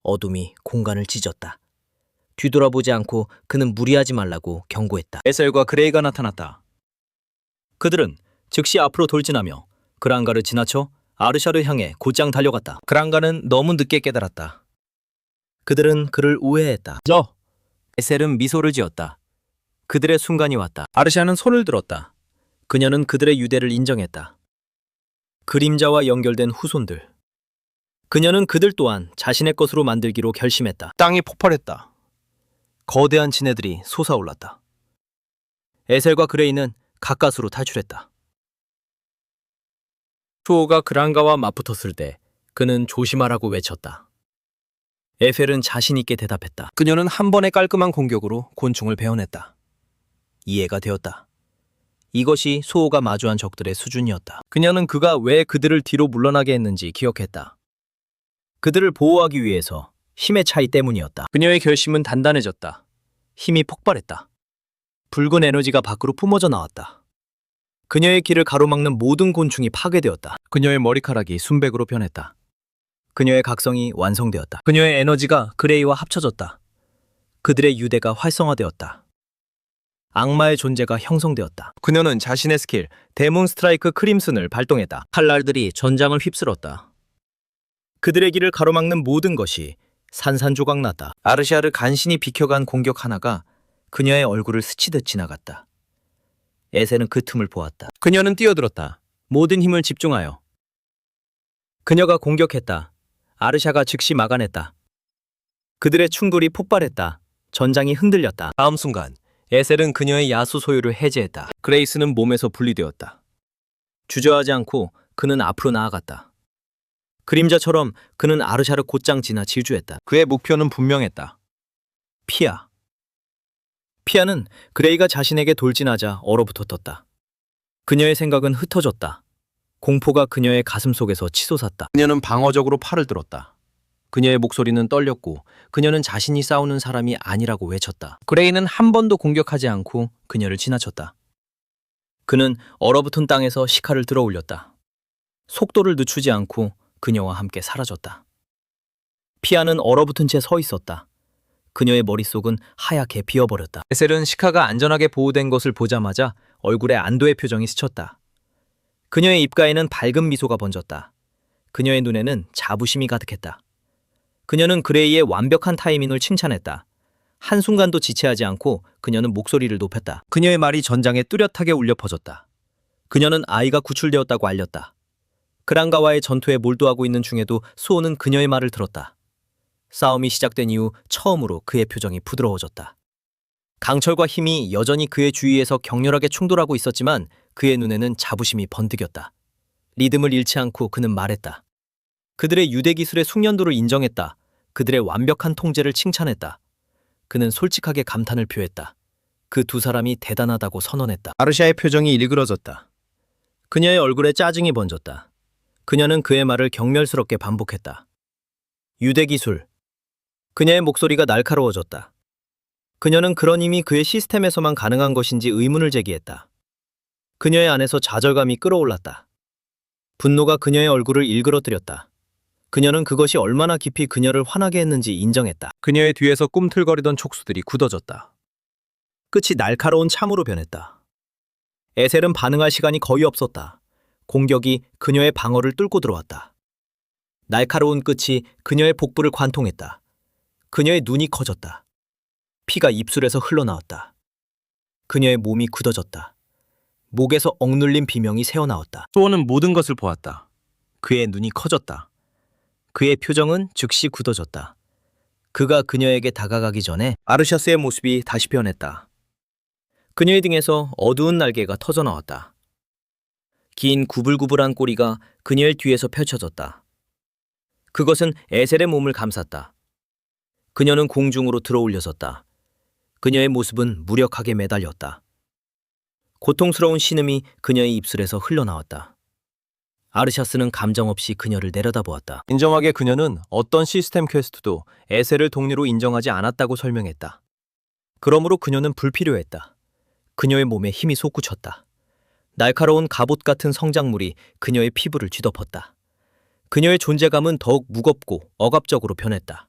어둠이 공간을 찢었다. 뒤돌아보지 않고 그는 무리하지 말라고 경고했다. 에셀과 그레이가 나타났다. 그들은 즉시 앞으로 돌진하며 그랑가를 지나쳐 아르샤를 향해 곧장 달려갔다. 그랑가는 너무 늦게 깨달았다. 그들은 그를 우회했다. 에셀은 미소를 지었다. 그들의 순간이 왔다. 아르샤는 손을 들었다. 그녀는 그들의 유대를 인정했다. 그림자와 연결된 후손들. 그녀는 그들 또한 자신의 것으로 만들기로 결심했다. 땅이 폭발했다. 거대한 지네들이 솟아올랐다. 에셀과 그레이는 가까스로 탈출했다. 수호가 그랑가와 맞붙었을 때 그는 조심하라고 외쳤다. 에펠은 자신 있게 대답했다. 그녀는 한 번의 깔끔한 공격으로 곤충을 베어냈다. 이해가 되었다. 이것이 수호가 마주한 적들의 수준이었다. 그녀는 그가 왜 그들을 뒤로 물러나게 했는지 기억했다. 그들을 보호하기 위해서 힘의 차이 때문이었다. 그녀의 결심은 단단해졌다. 힘이 폭발했다. 붉은 에너지가 밖으로 뿜어져 나왔다. 그녀의 길을 가로막는 모든 곤충이 파괴되었다. 그녀의 머리카락이 순백으로 변했다. 그녀의 각성이 완성되었다. 그녀의 에너지가 그레이와 합쳐졌다. 그들의 유대가 활성화되었다. 악마의 존재가 형성되었다. 그녀는 자신의 스킬 데몬 스트라이크 크림슨을 발동했다. 칼날들이 전장을 휩쓸었다. 그들의 길을 가로막는 모든 것이 산산조각 났다. 아르샤를 간신히 비켜간 공격 하나가 그녀의 얼굴을 스치듯 지나갔다. 에셀은 그 틈을 보았다. 그녀는 뛰어들었다. 모든 힘을 집중하여. 그녀가 공격했다. 아르샤가 즉시 막아냈다. 그들의 충돌이 폭발했다. 전장이 흔들렸다. 다음 순간 에셀은 그녀의 야수 소유를 해제했다. 그레이스는 몸에서 분리되었다. 주저하지 않고 그는 앞으로 나아갔다. 그림자처럼 그는 아르샤를 곧장 지나 질주했다. 그의 목표는 분명했다. 피아. 피아는 그레이가 자신에게 돌진하자 얼어붙었다. 그녀의 생각은 흩어졌다. 공포가 그녀의 가슴 속에서 치솟았다. 그녀는 방어적으로 팔을 들었다. 그녀의 목소리는 떨렸고 그녀는 자신이 싸우는 사람이 아니라고 외쳤다. 그레이는 한 번도 공격하지 않고 그녀를 지나쳤다. 그는 얼어붙은 땅에서 시카를 들어 올렸다. 속도를 늦추지 않고 그녀와 함께 사라졌다. 피아는 얼어붙은 채 서 있었다. 그녀의 머릿속은 하얗게 비어버렸다. 에셀은 시카가 안전하게 보호된 것을 보자마자 얼굴에 안도의 표정이 스쳤다. 그녀의 입가에는 밝은 미소가 번졌다. 그녀의 눈에는 자부심이 가득했다. 그녀는 그레이의 완벽한 타이밍을 칭찬했다. 한순간도 지체하지 않고 그녀는 목소리를 높였다. 그녀의 말이 전장에 뚜렷하게 울려 퍼졌다. 그녀는 아이가 구출되었다고 알렸다. 그랑가와의 전투에 몰두하고 있는 중에도 수호는 그녀의 말을 들었다. 싸움이 시작된 이후 처음으로 그의 표정이 부드러워졌다. 강철과 힘이 여전히 그의 주위에서 격렬하게 충돌하고 있었지만 그의 눈에는 자부심이 번득였다. 리듬을 잃지 않고 그는 말했다. 그들의 유대 기술의 숙련도를 인정했다. 그들의 완벽한 통제를 칭찬했다. 그는 솔직하게 감탄을 표했다. 그 두 사람이 대단하다고 선언했다. 아르샤의 표정이 일그러졌다. 그녀의 얼굴에 짜증이 번졌다. 그녀는 그의 말을 경멸스럽게 반복했다. 유대 기술. 그녀의 목소리가 날카로워졌다. 그녀는 그런 힘이 그의 시스템에서만 가능한 것인지 의문을 제기했다. 그녀의 안에서 좌절감이 끌어올랐다. 분노가 그녀의 얼굴을 일그러뜨렸다. 그녀는 그것이 얼마나 깊이 그녀를 화나게 했는지 인정했다. 그녀의 뒤에서 꿈틀거리던 촉수들이 굳어졌다. 끝이 날카로운 참으로 변했다. 에셀은 반응할 시간이 거의 없었다. 공격이 그녀의 방어를 뚫고 들어왔다. 날카로운 끝이 그녀의 복부를 관통했다. 그녀의 눈이 커졌다. 피가 입술에서 흘러나왔다. 그녀의 몸이 굳어졌다. 목에서 억눌린 비명이 새어나왔다. 수호는 모든 것을 보았다. 그의 눈이 커졌다. 그의 표정은 즉시 굳어졌다. 그가 그녀에게 다가가기 전에 아르샤스의 모습이 다시 변했다. 그녀의 등에서 어두운 날개가 터져나왔다. 긴 구불구불한 꼬리가 그녀의 뒤에서 펼쳐졌다. 그것은 에셀의 몸을 감쌌다. 그녀는 공중으로 들어올려섰다. 그녀의 모습은 무력하게 매달렸다. 고통스러운 신음이 그녀의 입술에서 흘러나왔다. 아르샤스는 감정 없이 그녀를 내려다보았다. 인정하게 그녀는 어떤 시스템 퀘스트도 에셀을 동료로 인정하지 않았다고 설명했다. 그러므로 그녀는 불필요했다. 그녀의 몸에 힘이 솟구쳤다. 날카로운 갑옷 같은 성장물이 그녀의 피부를 쥐덮었다. 그녀의 존재감은 더욱 무겁고 억압적으로 변했다.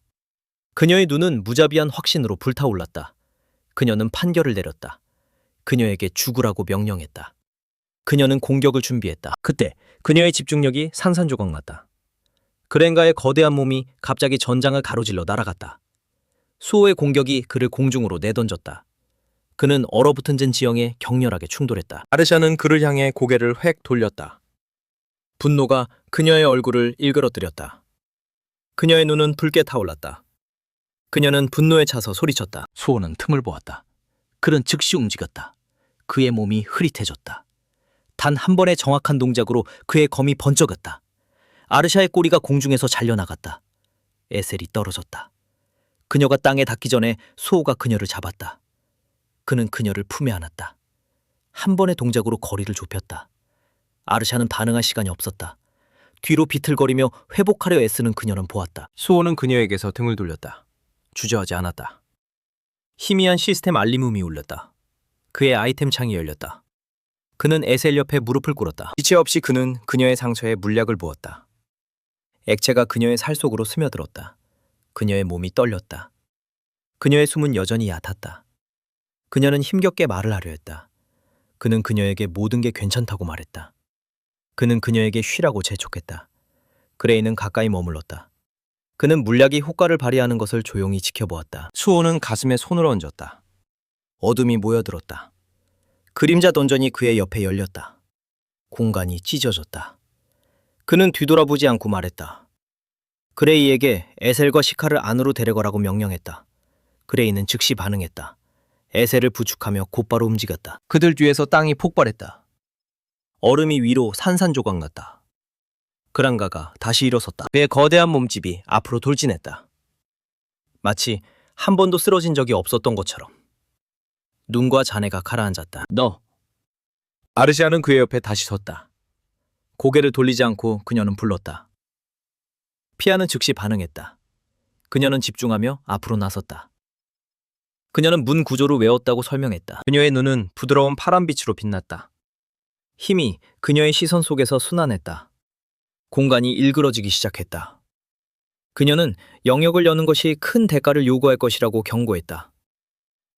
그녀의 눈은 무자비한 확신으로 불타올랐다. 그녀는 판결을 내렸다. 그녀에게 죽으라고 명령했다. 그녀는 공격을 준비했다. 그때 그녀의 집중력이 산산조각났다. 그랭가의 거대한 몸이 갑자기 전장을 가로질러 날아갔다. 수호의 공격이 그를 공중으로 내던졌다. 그는 얼어붙은 지형에 격렬하게 충돌했다. 아르샤는 그를 향해 고개를 획 돌렸다. 분노가 그녀의 얼굴을 일그러뜨렸다. 그녀의 눈은 붉게 타올랐다. 그녀는 분노에 차서 소리쳤다. 수호는 틈을 보았다. 그는 즉시 움직였다. 그의 몸이 흐릿해졌다. 단 한 번의 정확한 동작으로 그의 검이 번쩍였다. 아르샤의 꼬리가 공중에서 잘려나갔다. 에셀이 떨어졌다. 그녀가 땅에 닿기 전에 수호가 그녀를 잡았다. 그는 그녀를 품에 안았다. 한 번의 동작으로 거리를 좁혔다. 아르샤는 반응할 시간이 없었다. 뒤로 비틀거리며 회복하려 애쓰는 그녀는 보았다. 수호는 그녀에게서 등을 돌렸다. 주저하지 않았다. 희미한 시스템 알림음이 울렸다. 그의 아이템 창이 열렸다. 그는 에셀 옆에 무릎을 꿇었다. 지체 없이 그는 그녀의 상처에 물약을 부었다. 액체가 그녀의 살 속으로 스며들었다. 그녀의 몸이 떨렸다. 그녀의 숨은 여전히 얕았다. 그녀는 힘겹게 말을 하려 했다. 그는 그녀에게 모든 게 괜찮다고 말했다. 그는 그녀에게 쉬라고 재촉했다. 그레이는 가까이 머물렀다. 그는 물약이 효과를 발휘하는 것을 조용히 지켜보았다. 수호는 가슴에 손을 얹었다. 어둠이 모여들었다. 그림자 던전이 그의 옆에 열렸다. 공간이 찢어졌다. 그는 뒤돌아보지 않고 말했다. 그레이에게 에셀과 시카를 안으로 데려가라고 명령했다. 그레이는 즉시 반응했다. 에셀을 부축하며 곧바로 움직였다. 그들 뒤에서 땅이 폭발했다. 얼음이 위로 산산조각 났다. 그랑가가 다시 일어섰다. 그의 거대한 몸집이 앞으로 돌진했다. 마치 한 번도 쓰러진 적이 없었던 것처럼. 눈과 잔해가 가라앉았다. 너. 아르시아는 그의 옆에 다시 섰다. 고개를 돌리지 않고 그녀는 불렀다. 피아는 즉시 반응했다. 그녀는 집중하며 앞으로 나섰다. 그녀는 문 구조를 외웠다고 설명했다. 그녀의 눈은 부드러운 파란빛으로 빛났다. 힘이 그녀의 시선 속에서 순환했다. 공간이 일그러지기 시작했다. 그녀는 영역을 여는 것이 큰 대가를 요구할 것이라고 경고했다.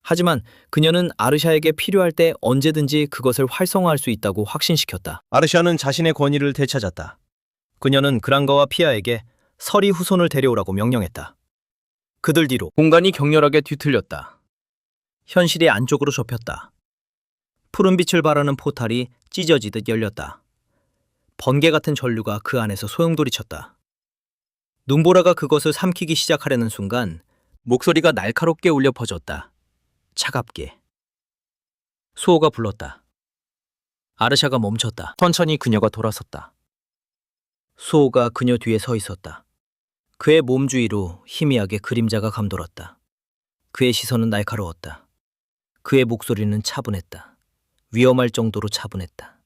하지만 그녀는 아르샤에게 필요할 때 언제든지 그것을 활성화할 수 있다고 확신시켰다. 아르샤는 자신의 권위를 되찾았다. 그녀는 그랑가와 피아에게 서리 후손을 데려오라고 명령했다. 그들 뒤로 공간이 격렬하게 뒤틀렸다. 현실이 안쪽으로 좁혔다. 푸른 빛을 발하는 포탈이 찢어지듯 열렸다. 번개 같은 전류가 그 안에서 소용돌이쳤다. 눈보라가 그것을 삼키기 시작하려는 순간 목소리가 날카롭게 울려 퍼졌다. 차갑게. 수호가 불렀다. 아르샤가 멈췄다. 천천히 그녀가 돌아섰다. 수호가 그녀 뒤에 서 있었다. 그의 몸 주위로 희미하게 그림자가 감돌았다. 그의 시선은 날카로웠다. 그의 목소리는 차분했다. 위험할 정도로 차분했다.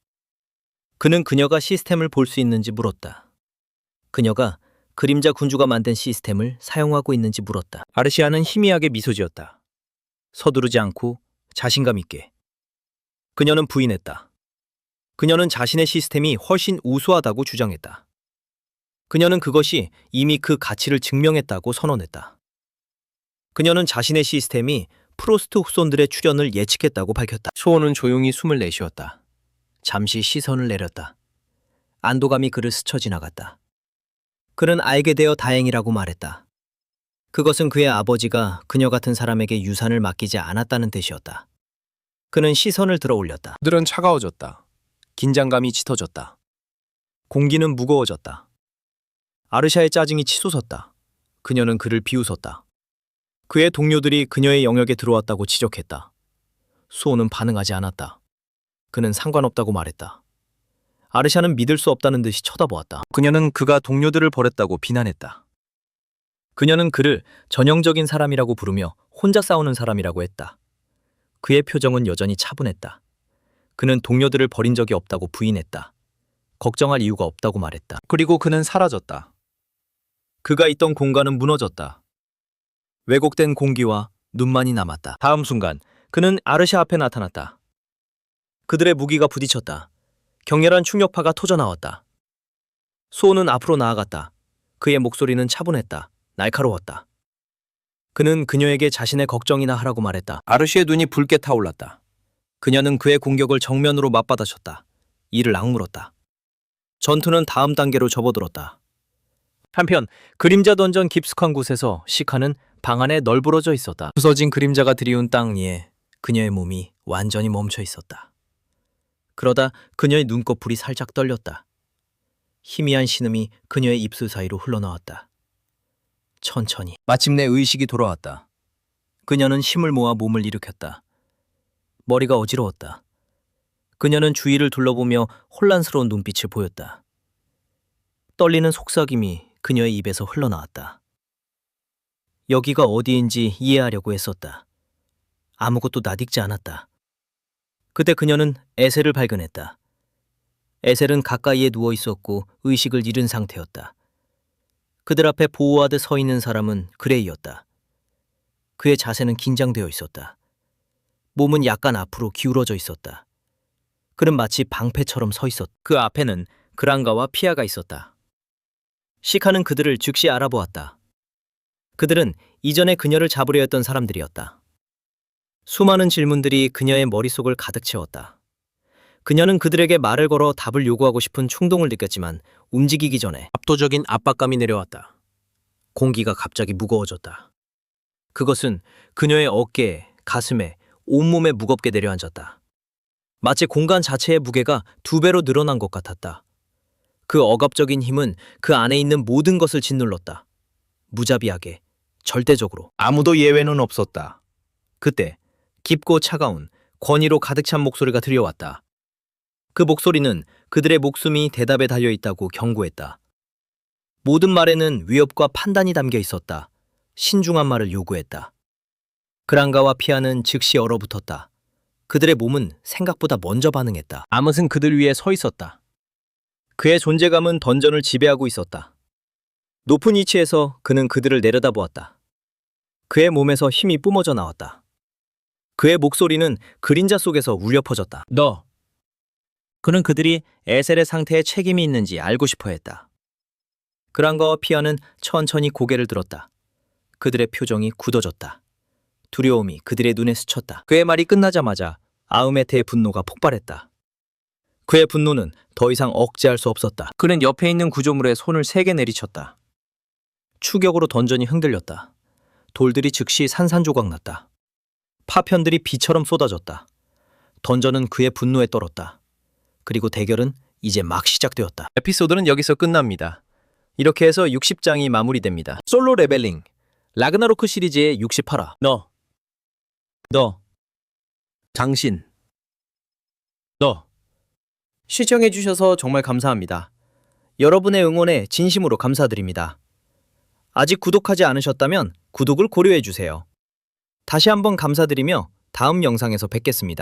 그는 그녀가 시스템을 볼 수 있는지 물었다. 그녀가 그림자 군주가 만든 시스템을 사용하고 있는지 물었다. 아르시아는 희미하게 미소 지었다. 서두르지 않고 자신감 있게. 그녀는 부인했다. 그녀는 자신의 시스템이 훨씬 우수하다고 주장했다. 그녀는 그것이 이미 그 가치를 증명했다고 선언했다. 그녀는 자신의 시스템이 프로스트 후손들의 출현을 예측했다고 밝혔다. 소호는 조용히 숨을 내쉬었다. 잠시 시선을 내렸다. 안도감이 그를 스쳐 지나갔다. 그는 알게 되어 다행이라고 말했다. 그것은 그의 아버지가 그녀 같은 사람에게 유산을 맡기지 않았다는 뜻이었다. 그는 시선을 들어 올렸다. 그들은 차가워졌다. 긴장감이 짙어졌다. 공기는 무거워졌다. 아르샤의 짜증이 치솟았다. 그녀는 그를 비웃었다. 그의 동료들이 그녀의 영역에 들어왔다고 지적했다. 수호는 반응하지 않았다. 그는 상관없다고 말했다. 아르샤는 믿을 수 없다는 듯이 쳐다보았다. 그녀는 그가 동료들을 버렸다고 비난했다. 그녀는 그를 전형적인 사람이라고 부르며 혼자 싸우는 사람이라고 했다. 그의 표정은 여전히 차분했다. 그는 동료들을 버린 적이 없다고 부인했다. 걱정할 이유가 없다고 말했다. 그리고 그는 사라졌다. 그가 있던 공간은 무너졌다. 왜곡된 공기와 눈만이 남았다. 다음 순간 그는 아르샤 앞에 나타났다. 그들의 무기가 부딪혔다. 격렬한 충격파가 터져나왔다. 수호는 앞으로 나아갔다. 그의 목소리는 차분했다. 날카로웠다. 그는 그녀에게 자신의 걱정이나 하라고 말했다. 아르시의 눈이 붉게 타올랐다. 그녀는 그의 공격을 정면으로 맞받아쳤다. 이를 악물었다. 전투는 다음 단계로 접어들었다. 한편 그림자 던전 깊숙한 곳에서 시카는 방 안에 널브러져 있었다. 부서진 그림자가 들이운 땅 위에 그녀의 몸이 완전히 멈춰 있었다. 그러다 그녀의 눈꺼풀이 살짝 떨렸다. 희미한 신음이 그녀의 입술 사이로 흘러나왔다. 천천히 마침내 의식이 돌아왔다. 그녀는 힘을 모아 몸을 일으켰다. 머리가 어지러웠다. 그녀는 주위를 둘러보며 혼란스러운 눈빛을 보였다. 떨리는 속삭임이 그녀의 입에서 흘러나왔다. 여기가 어디인지 이해하려고 애썼다. 아무것도 낯익지 않았다. 그때 그녀는 에셀을 발견했다. 에셀은 가까이에 누워 있었고 의식을 잃은 상태였다. 그들 앞에 보호하듯 서 있는 사람은 그레이였다. 그의 자세는 긴장되어 있었다. 몸은 약간 앞으로 기울어져 있었다. 그는 마치 방패처럼 서 있었다. 그 앞에는 그랑가와 피아가 있었다. 시카는 그들을 즉시 알아보았다. 그들은 이전에 그녀를 잡으려 했던 사람들이었다. 수많은 질문들이 그녀의 머릿속을 가득 채웠다. 그녀는 그들에게 말을 걸어 답을 요구하고 싶은 충동을 느꼈지만 움직이기 전에 압도적인 압박감이 내려왔다. 공기가 갑자기 무거워졌다. 그것은 그녀의 어깨에, 가슴에, 온몸에 무겁게 내려앉았다. 마치 공간 자체의 무게가 2배로 늘어난 것 같았다. 그 억압적인 힘은 그 안에 있는 모든 것을 짓눌렀다. 무자비하게, 절대적으로. 아무도 예외는 없었다. 그때 깊고 차가운 권위로 가득 찬 목소리가 들려왔다. 그 목소리는 그들의 목숨이 대답에 달려있다고 경고했다. 모든 말에는 위협과 판단이 담겨 있었다. 신중한 말을 요구했다. 그랑가와 피아는 즉시 얼어붙었다. 그들의 몸은 생각보다 먼저 반응했다. 아뭇은 그들 위에 서 있었다. 그의 존재감은 던전을 지배하고 있었다. 높은 위치에서 그는 그들을 내려다보았다. 그의 몸에서 힘이 뿜어져 나왔다. 그의 목소리는 그림자 속에서 울려 퍼졌다. 너. 그는 그들이 에셀의 상태에 책임이 있는지 알고 싶어 했다. 그란과와 피아는 천천히 고개를 들었다. 그들의 표정이 굳어졌다. 두려움이 그들의 눈에 스쳤다. 그의 말이 끝나자마자 아흐메트의 분노가 폭발했다. 그의 분노는 더 이상 억제할 수 없었다. 그는 옆에 있는 구조물에 손을 3개 내리쳤다. 추격으로 던전이 흔들렸다. 돌들이 즉시 산산조각 났다. 파편들이 비처럼 쏟아졌다. 던전은 그의 분노에 떨었다. 그리고 대결은 이제 막 시작되었다. 에피소드는 여기서 끝납니다. 이렇게 해서 60장이 마무리됩니다. 솔로 레벨링 라그나로크 시리즈의 68화. 너 당신. 시청해주셔서 정말 감사합니다. 여러분의 응원에 진심으로 감사드립니다. 아직 구독하지 않으셨다면 구독을 고려해주세요. 다시 한번 감사드리며 다음 영상에서 뵙겠습니다.